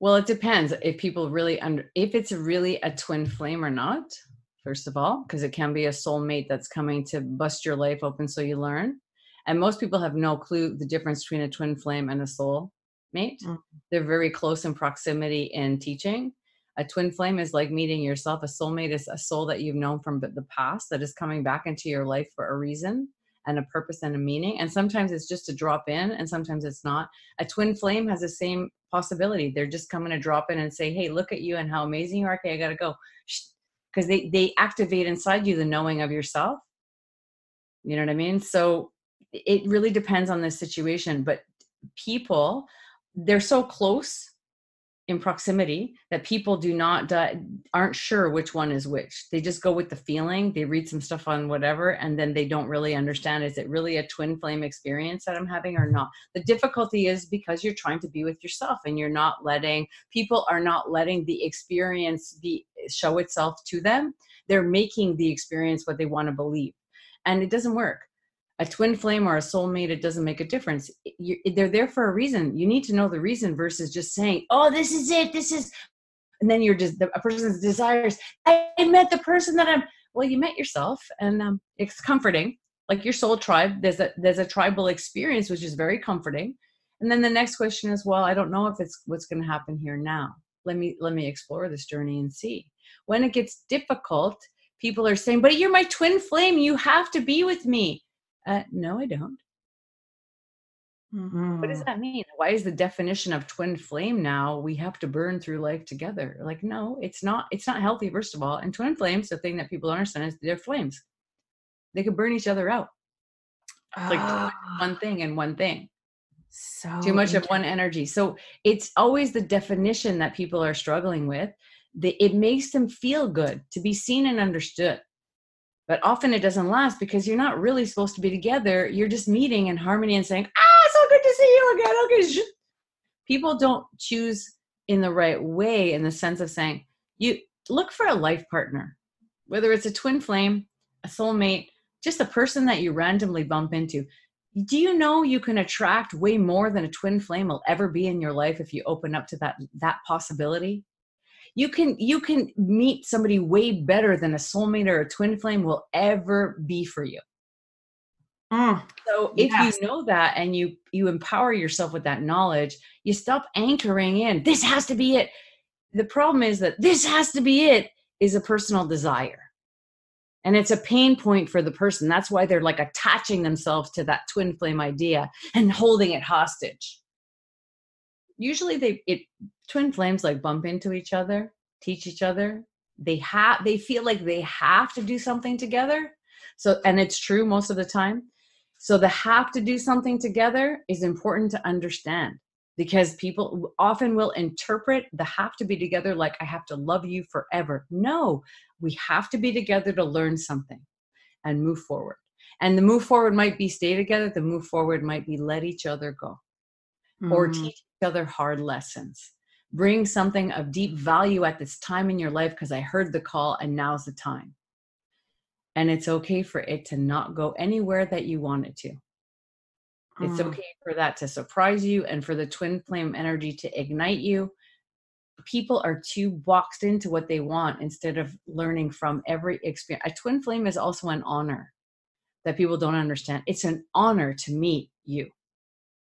Well, it depends if people really if it's really a twin flame or not, first of all, because it can be a soulmate that's coming to bust your life open so you learn. And most people have no clue the difference between a twin flame and a soulmate. They're very close in proximity in teaching. A twin flame is like meeting yourself. A soulmate is a soul that you've known from the past that is coming back into your life for a reason and a purpose and a meaning. And sometimes it's just to drop in, and sometimes it's not. A twin flame has the same possibility. They're just coming to drop in and say, hey, look at you and how amazing you are. Okay, I got to go. Because they activate inside you the knowing of yourself. You know what I mean? So it really depends on the situation. But people, they're so close in proximity that people aren't sure which one is which. They just go with the feeling. They read some stuff on whatever, and then they don't really understand, is it really a twin flame experience that I'm having or not? The difficulty is because you're trying to be with yourself, and people are not letting the experience show itself to them. They're making the experience what they want to believe, and it doesn't work. A twin flame or a soulmate, it doesn't make a difference. They're there for a reason. You need to know the reason versus just saying, oh, this is it. And then you're just a person's desires. I met the person well, you met yourself, and it's comforting. Like your soul tribe, there's a tribal experience, which is very comforting. And then the next question is, well, I don't know if it's what's going to happen here now. Let me explore this journey and see. When it gets difficult, people are saying, but you're my twin flame. You have to be with me. No, I don't. What does that mean? Why is the definition of twin flame now we have to burn through life together? Like, no, it's not healthy, first of all. And twin flames, the thing that people don't understand is they're flames. They could burn each other out. It's like too much of one thing and one thing. So too much of one energy. So it's always the definition that people are struggling with. It makes them feel good to be seen and understood. But often it doesn't last because you're not really supposed to be together. You're just meeting in harmony and saying, ah, so good to see you again. Okay. People don't choose in the right way, in the sense of saying, you look for a life partner, whether it's a twin flame, a soulmate, just a person that you randomly bump into. Do you know you can attract way more than a twin flame will ever be in your life if you open up to that possibility? You can meet somebody way better than a soulmate or a twin flame will ever be for you. So if Yes. you know that and you empower yourself with that knowledge, you stop anchoring in, this has to be it. The problem is that this has to be it is a personal desire. And it's a pain point for the person. That's why they're like attaching themselves to that twin flame idea and holding it hostage. Usually twin flames like bump into each other, teach each other. They feel like they have to do something together. So, and it's true most of the time. So the have to do something together is important to understand, because people often will interpret the have to be together like I have to love you forever. No, we have to be together to learn something and move forward. And the move forward might be stay together. The move forward might be let each other go or teach each other hard lessons. Bring something of deep value at this time in your life because I heard the call and now's the time. And it's okay for it to not go anywhere that you want it to. It's okay for that to surprise you and for the twin flame energy to ignite you. People are too boxed into what they want instead of learning from every experience. A twin flame is also an honor that people don't understand. It's an honor to meet you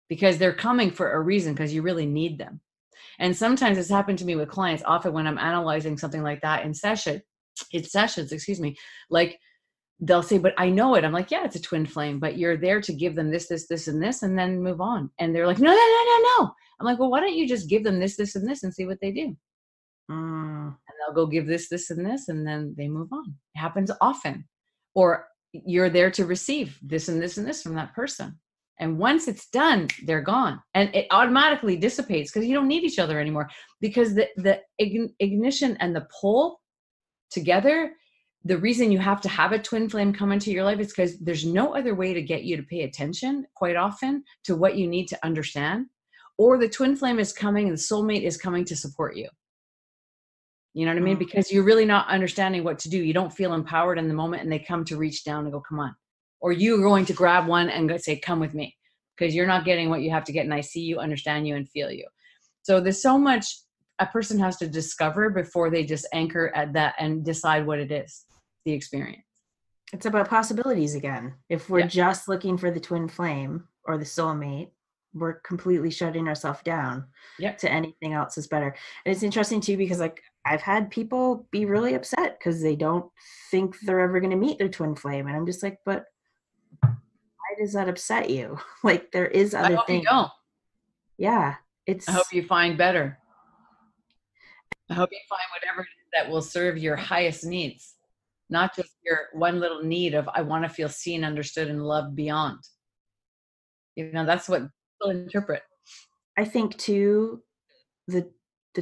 because they're coming for a reason, because you really need them. And sometimes it's happened to me with clients, often when I'm analyzing something like that in sessions, like they'll say, but I know it. I'm like, yeah, it's a twin flame, but you're there to give them this, this, this, and this, and then move on. And they're like, no, no, no, no, no. I'm like, well, why don't you just give them this, this, and this and see what they do? And they'll go give this, this, and this, and then they move on. It happens often. Or you're there to receive this and this and this from that person. And once it's done, they're gone. And it automatically dissipates because you don't need each other anymore. Because the ignition and the pull together, the reason you have to have a twin flame come into your life is because there's no other way to get you to pay attention quite often to what you need to understand. Or the twin flame is coming and the soulmate is coming to support you. You know what I mean? Because you're really not understanding what to do. You don't feel empowered in the moment and they come to reach down and go, come on. Or you're going to grab one and say, come with me, because you're not getting what you have to get. And I see you, understand you, and feel you. So there's so much a person has to discover before they just anchor at that and decide what it is, the experience. It's about possibilities again. If we're just looking for the twin flame or the soulmate, we're completely shutting ourselves down to anything else is better. And it's interesting too, because like I've had people be really upset because they don't think they're ever going to meet their twin flame. And I'm just like, but why does that upset you? Like there is other things. You don't. Yeah. I hope you find better. I hope you find whatever it is that will serve your highest needs, not just your one little need of, I want to feel seen, understood, and loved beyond. You know, that's what people interpret. I think too, the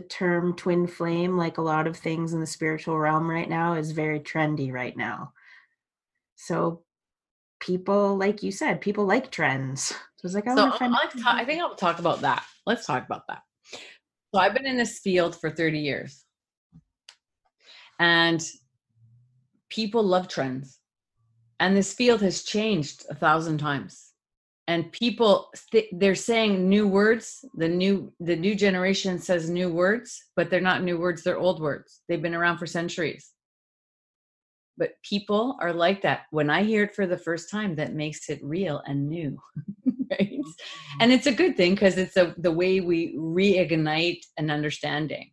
term twin flame, like a lot of things in the spiritual realm right now, is very trendy right now. So people, like you said, people like trends. So it's like, I think I'll talk about that. Let's talk about that. So I've been in this field for 30 years. And people love trends. And this field has changed 1,000 times. And people, they're saying new words. The new generation says new words, but they're not new words. They're old words. They've been around for centuries. But people are like that. When I hear it for the first time, that makes it real and new, right? And it's a good thing because it's the way we reignite an understanding.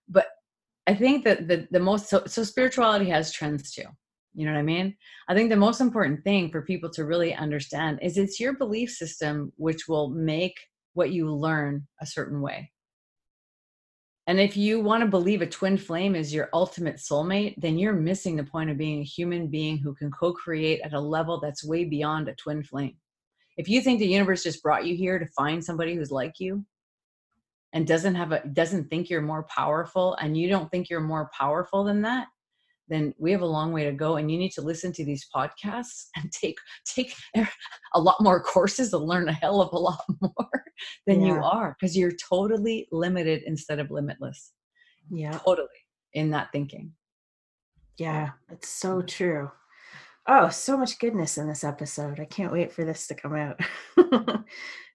But I think that the most, so spirituality has trends too. You know what I mean? I think the most important thing for people to really understand is it's your belief system which will make what you learn a certain way. And if you want to believe a twin flame is your ultimate soulmate, then you're missing the point of being a human being who can co-create at a level that's way beyond a twin flame. If you think the universe just brought you here to find somebody who's like you and doesn't think you're more powerful, and you don't think you're more powerful than that, then we have a long way to go. And you need to listen to these podcasts and take a lot more courses and learn a hell of a lot more than you are, because you're totally limited instead of limitless. Yeah. Totally in that thinking. Yeah, it's so true. Oh, so much goodness in this episode. I can't wait for this to come out.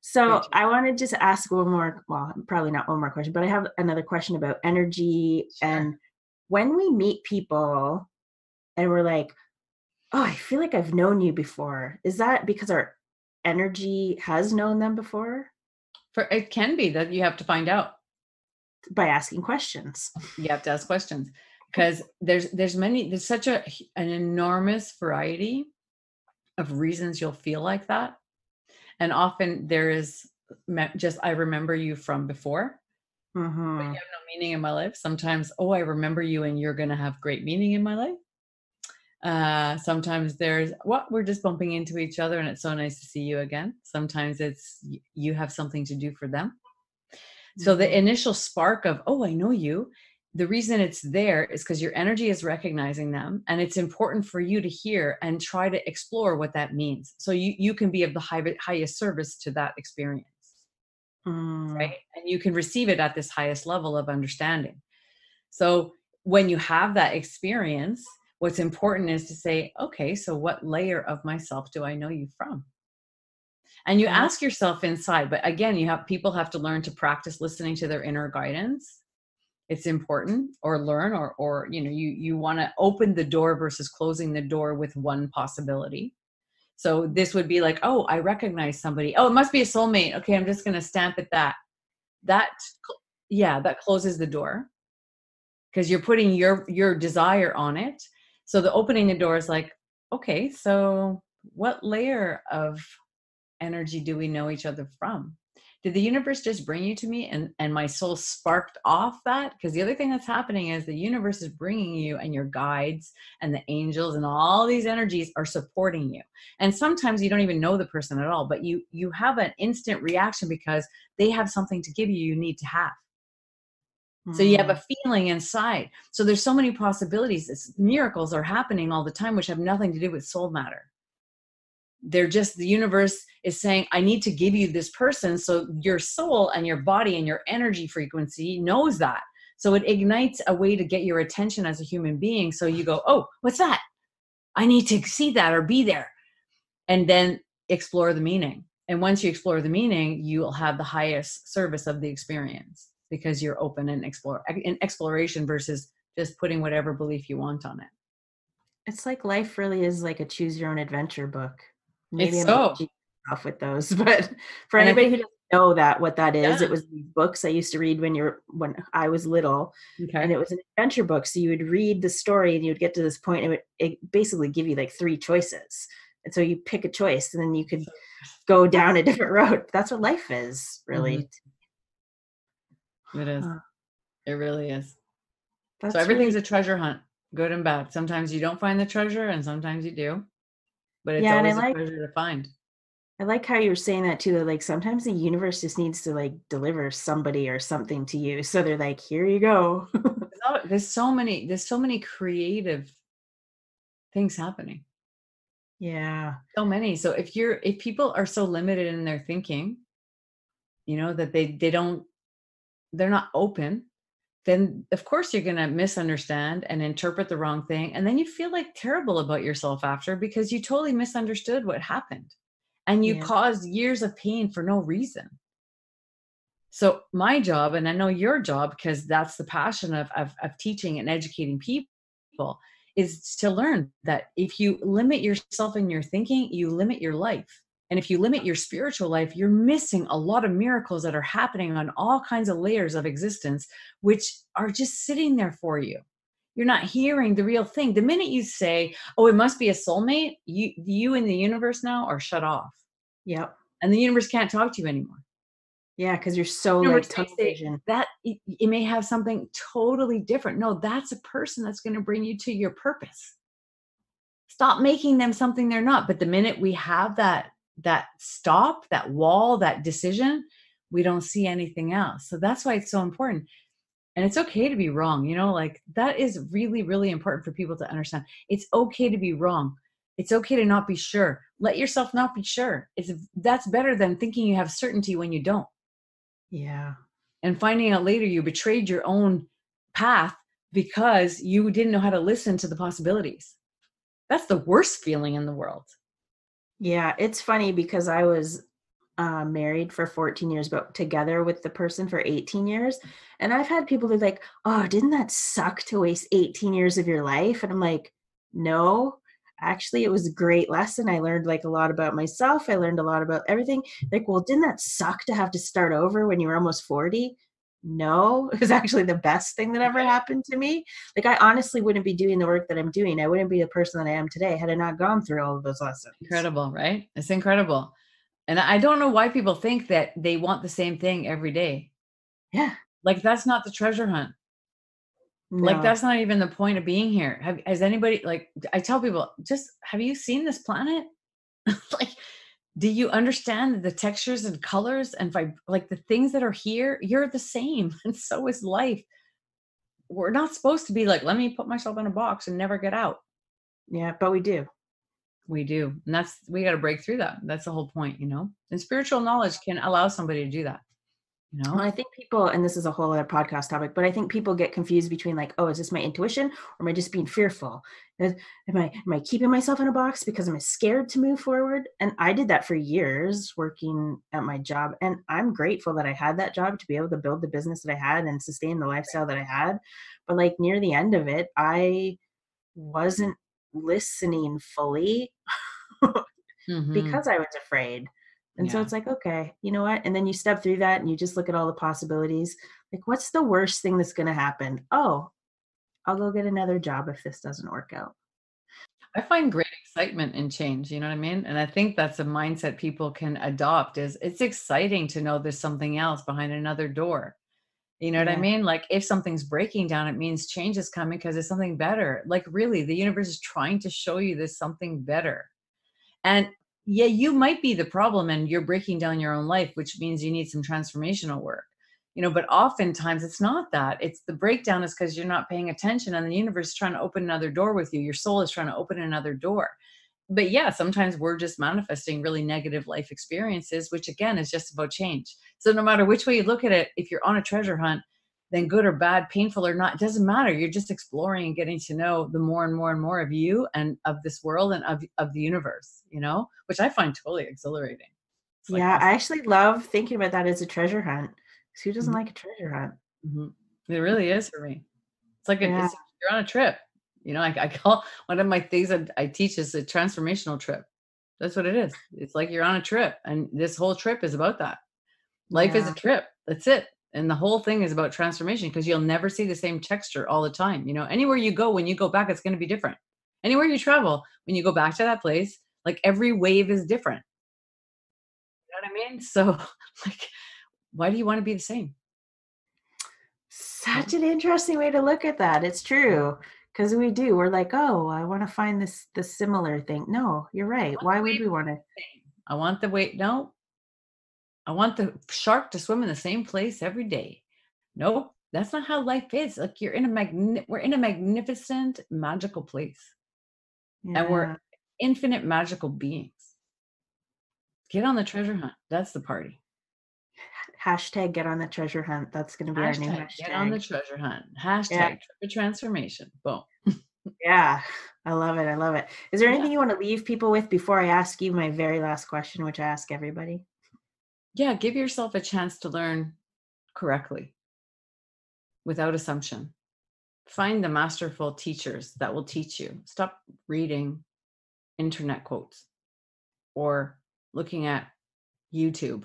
So I want to just ask one more, well, probably not one more question, but I have another question about energy. Sure. And when we meet people and we're like, oh, I feel like I've known you before, is that because our energy has known them before? It can be that you have to find out. By asking questions. You have to ask questions, because there's such an enormous variety of reasons you'll feel like that. And often there is just, I remember you from before, but you have no meaning in my life. Sometimes, oh, I remember you and you're going to have great meaning in my life. Sometimes there's, we're just bumping into each other and it's so nice to see you again. Sometimes it's, you have something to do for them. So the initial spark of, oh, I know you, the reason it's there is because your energy is recognizing them, and it's important for you to hear and try to explore what that means. So you can be of the highest service to that experience, right? And you can receive it at this highest level of understanding. So when you have that experience, what's important is to say, okay, so what layer of myself do I know you from? And you ask yourself inside, but again, people have to learn to practice listening to their inner guidance. It's important, or learn, or you want to open the door versus closing the door with one possibility. So this would be like, oh, I recognize somebody. Oh, it must be a soulmate. Okay, I'm just going to stamp it that. That closes the door, because you're putting your desire on it. So the opening the door is like, okay, so what layer of energy do we know each other from? Did the universe just bring you to me and my soul sparked off that? Because the other thing that's happening is the universe is bringing you, and your guides and the angels and all these energies are supporting you. And sometimes you don't even know the person at all, but you have an instant reaction because they have something to give you need to have. So you have a feeling inside. So there's so many possibilities. Miracles are happening all the time, which have nothing to do with soul matter. They're just, the universe is saying, I need to give you this person. So your soul and your body and your energy frequency knows that. So it ignites a way to get your attention as a human being. So you go, oh, what's that? I need to see that or be there. And then explore the meaning. And once you explore the meaning, you'll have the highest service of the experience, because you're open and in exploration versus just putting whatever belief you want on it. It's like life really is like a choose your own adventure book. Maybe I'm off with those, but for anybody who doesn't know what that is, it was these books I used to read when I was little, and it was an adventure book. So you would read the story and you would get to this point, and it basically give you like 3 choices. And so you pick a choice and then you could go down a different road. That's what life is, really. It is. It really is. So everything's a treasure hunt, good and bad. Sometimes you don't find the treasure and sometimes you do, but it's always a treasure to find. I like how you were saying that too, that like sometimes the universe just needs to like deliver somebody or something to you. So they're like, here you go. There's so many creative things happening. Yeah. So many. So if people are so limited in their thinking, that they're not open, then of course you're going to misunderstand and interpret the wrong thing. And then you feel like terrible about yourself after, because you totally misunderstood what happened and you caused years of pain for no reason. So my job, and I know your job, because that's the passion of teaching and educating people, is to learn that if you limit yourself in your thinking, you limit your life. And if you limit your spiritual life, you're missing a lot of miracles that are happening on all kinds of layers of existence, which are just sitting there for you. You're not hearing the real thing. The minute you say, oh, it must be a soulmate, you and the universe now are shut off. Yep. And the universe can't talk to you anymore. Yeah, because you're so like tunnel vision. That it may have something totally different. No, that's a person that's going to bring you to your purpose. Stop making them something they're not. But the minute we have that stop, that wall, that decision, we don't see anything else. So that's why it's so important. And it's okay to be wrong, like that is really, really important for people to understand. It's okay to be wrong. It's okay to not be sure. Let yourself not be sure. That's better than thinking you have certainty when you don't. Yeah. And finding out later you betrayed your own path because you didn't know how to listen to the possibilities. That's the worst feeling in the world. Yeah, it's funny because I was married for 14 years, but together with the person for 18 years. And I've had people who are like, oh, didn't that suck to waste 18 years of your life? And I'm like, no, actually, it was a great lesson. I learned like a lot about myself. I learned a lot about everything. Like, well, didn't that suck to have to start over when you were almost 40? No, it was actually the best thing that ever happened to me. Like, I honestly wouldn't be doing the work that I'm doing. I wouldn't be the person that I am today had I not gone through all of those lessons. Incredible, right? It's incredible. And I don't know why people think that they want the same thing every day. Yeah. Like, that's not the treasure hunt. Like, No. that's not even the point of being here. Has anybody, like, I tell people, just, have you seen this planet? Like, do you understand the textures and colors and like the things that are here? You're the same. And so is life. We're not supposed to be like, let me put myself in a box and never get out. Yeah, but we do. We do. And we got to break through that. That's the whole point, And spiritual knowledge can allow somebody to do that, Well, I think people, and this is a whole other podcast topic, but I think people get confused between like, oh, is this my intuition or am I just being fearful? Am I keeping myself in a box because I'm scared to move forward? And I did that for years working at my job. And I'm grateful that I had that job to be able to build the business that I had and sustain the lifestyle that I had. But like near the end of it, I wasn't listening fully Hmm. because I was afraid. And so Yeah. it's like, okay, you know what? And then you step through that and you just look at all the possibilities. Like, what's the worst thing that's going to happen? Oh, I'll go get another job if this doesn't work out. I find great excitement in change, you know what I mean? And I think that's a mindset people can adopt is it's exciting to know there's something else behind another door. You know what I Yeah. mean? Like if something's breaking down, it means change is coming because there's something better. Like really, the universe is trying to show you there's something better. And yeah, you might be the problem and you're breaking down your own life, which means you need some transformational work. But oftentimes it's not that. It's the breakdown is because you're not paying attention and the universe is trying to open another door with you. Your soul is trying to open another door. But yeah, sometimes we're just manifesting really negative life experiences, which again is just about change. So no matter which way you look at it, if you're on a treasure hunt, then good or bad, painful or not, it doesn't matter. You're just exploring and getting to know the more and more and more of you and of this world and of the universe, which I find totally exhilarating. It's like Yeah. this. I actually love thinking about that as a treasure hunt. 'Cause who doesn't Mhm, like a treasure hunt? mhm. It really is for me. It's like Yeah. you're on a trip. I call one of my things that I teach is a transformational trip. That's what it is. It's like you're on a trip, and this whole trip is about that. Life is a Yeah. trip. That's it. And the whole thing is about transformation because you'll never see the same texture all the time. Anywhere you go, when you go back, it's going to be different. Anywhere you travel, when you go back to that place, like every wave is different. You know what I mean? So, like, why do you want to be the same? Such Right? an interesting way to look at that. It's true. Because we do. We're like, oh, I want to find the similar thing. No, you're right. Why would we want to? I want the wait. No, I want the shark to swim in the same place every day. Nope, that's not how life is. Like we're in a magnificent, magical place, and we're Yeah. infinite magical beings. Get on the treasure hunt. That's the party. Hashtag get on the treasure hunt. That's going to be our new Hashtag get on the hashtag. treasure hunt. Yeah. Hashtag trip of transformation. Boom. Yeah. I love it. I love it. Is there Yeah. anything you want to leave people with before I ask you my very last question, which I ask everybody? Yeah. Give yourself a chance to learn correctly without assumption. Find the masterful teachers that will teach you. Stop reading internet quotes or looking at YouTube.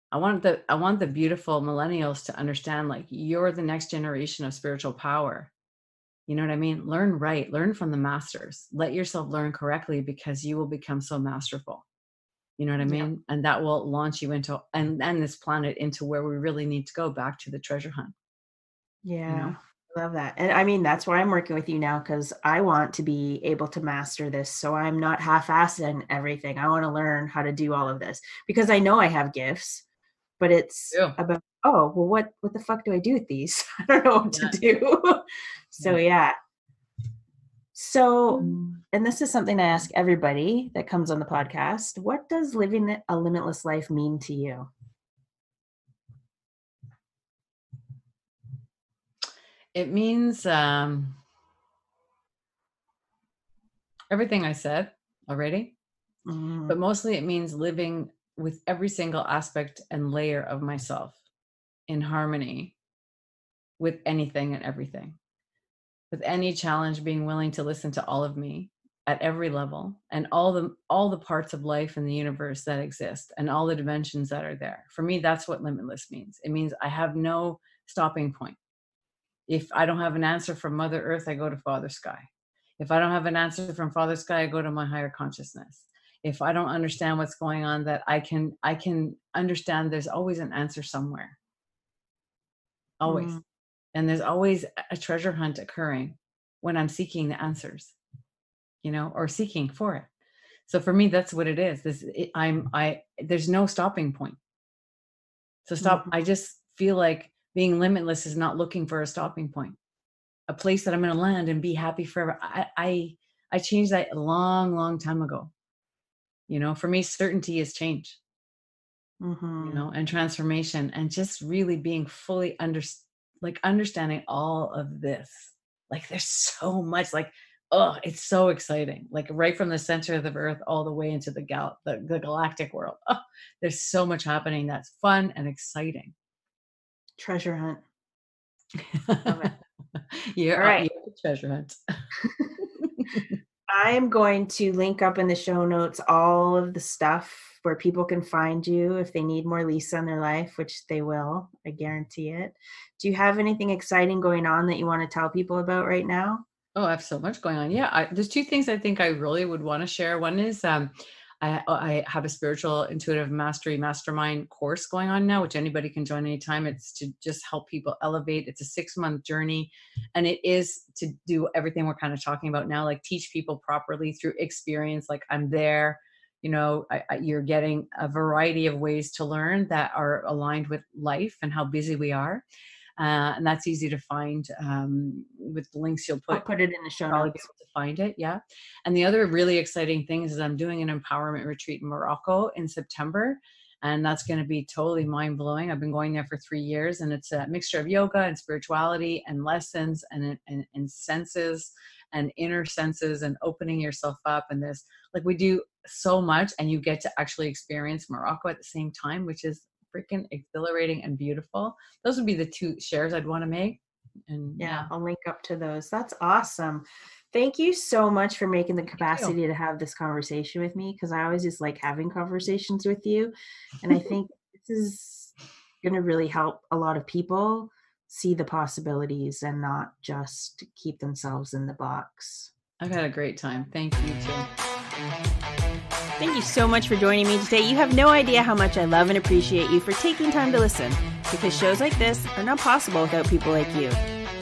I want the beautiful millennials to understand like you're the next generation of spiritual power. You know what I mean? Learn right, learn from the masters. Let yourself learn correctly because you will become so masterful. You know what I Yeah. mean? And that will launch you into and this planet into where we really need to go back to the treasure hunt, you Yeah. know? I love that. And I mean, that's why I'm working with you now because I want to be able to master this. So I'm not half assed in everything. I want to learn how to do all of this because I know I have gifts. but it's Yeah. about, oh, well, what the fuck do I do with these? I don't know what to do. So yeah. So, and this is something I ask everybody that comes on the podcast. What does living a limitless life mean to you? It means everything I said already, but mostly it means living with every single aspect and layer of myself in harmony with anything and everything. With any challenge, being willing to listen to all of me at every level, and all the parts of life in the universe that exist, and all the dimensions that are there. For me, that's what limitless means. It means I have no stopping point. If I don't have an answer from Mother Earth, I go to Father Sky. If I don't have an answer from Father Sky, I go to my higher consciousness. If I don't understand what's going on, that I can understand there's always an answer somewhere. Always. And there's always a treasure hunt occurring when I'm seeking the answers, or seeking for it. So for me, that's what it is. There's no stopping point. So I just feel like being limitless is not looking for a stopping point, a place that I'm going to land and be happy forever. I changed that a long, long time ago. For me, certainty is change, and transformation, and just really being fully understanding all of this. Like, there's so much, it's so exciting. Like, right from the center of the earth all the way into the galactic world. Oh, there's so much happening that's fun and exciting. Treasure hunt. Love it. You're a treasure hunt. I'm going to link up in the show notes all of the stuff where people can find you if they need more Lisa in their life, which they will. I guarantee it. Do you have anything exciting going on that you want to tell people about right now? Oh, I have so much going on. Yeah, there's two things I think I really would want to share. One is I have a spiritual intuitive mastery mastermind course going on now, which anybody can join anytime. It's to just help people elevate. It's a 6-month journey, and it is to do everything we're kind of talking about now, like teach people properly through experience. Like, I'm there, you're getting a variety of ways to learn that are aligned with life and how busy we are. And that's easy to find with the links you'll I'll put it in the show notes. Be able to find it, yeah. And the other really exciting thing is I'm doing an empowerment retreat in Morocco in September, and that's going to be totally mind-blowing. I've been going there for 3 years, and it's a mixture of yoga and spirituality and lessons and senses and inner senses and opening yourself up. And there's, we do so much, and you get to actually experience Morocco at the same time, which is freaking exhilarating and beautiful. Those would be the 2 shares I'd want to make. And yeah, I'll link up to those. That's awesome. Thank you so much for making the capacity to have this conversation with me, because I always just like having conversations with you. And I think this is going to really help a lot of people see the possibilities and not just keep themselves in the box. I've had a great time. Thank you too. Thank you so much for joining me today. You have no idea how much I love and appreciate you for taking time to listen, because shows like this are not possible without people like you.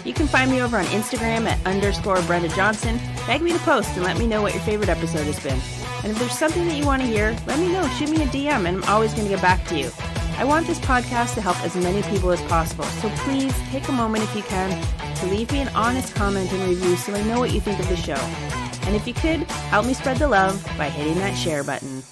You can find me over on Instagram at _Brenda Johnston. Tag me to post and let me know what your favorite episode has been. And if there's something that you want to hear, let me know. Shoot me a DM and I'm always going to get back to you. I want this podcast to help as many people as possible, so please take a moment if you can to leave me an honest comment and review so I know what you think of the show. And if you could, help me spread the love by hitting that share button.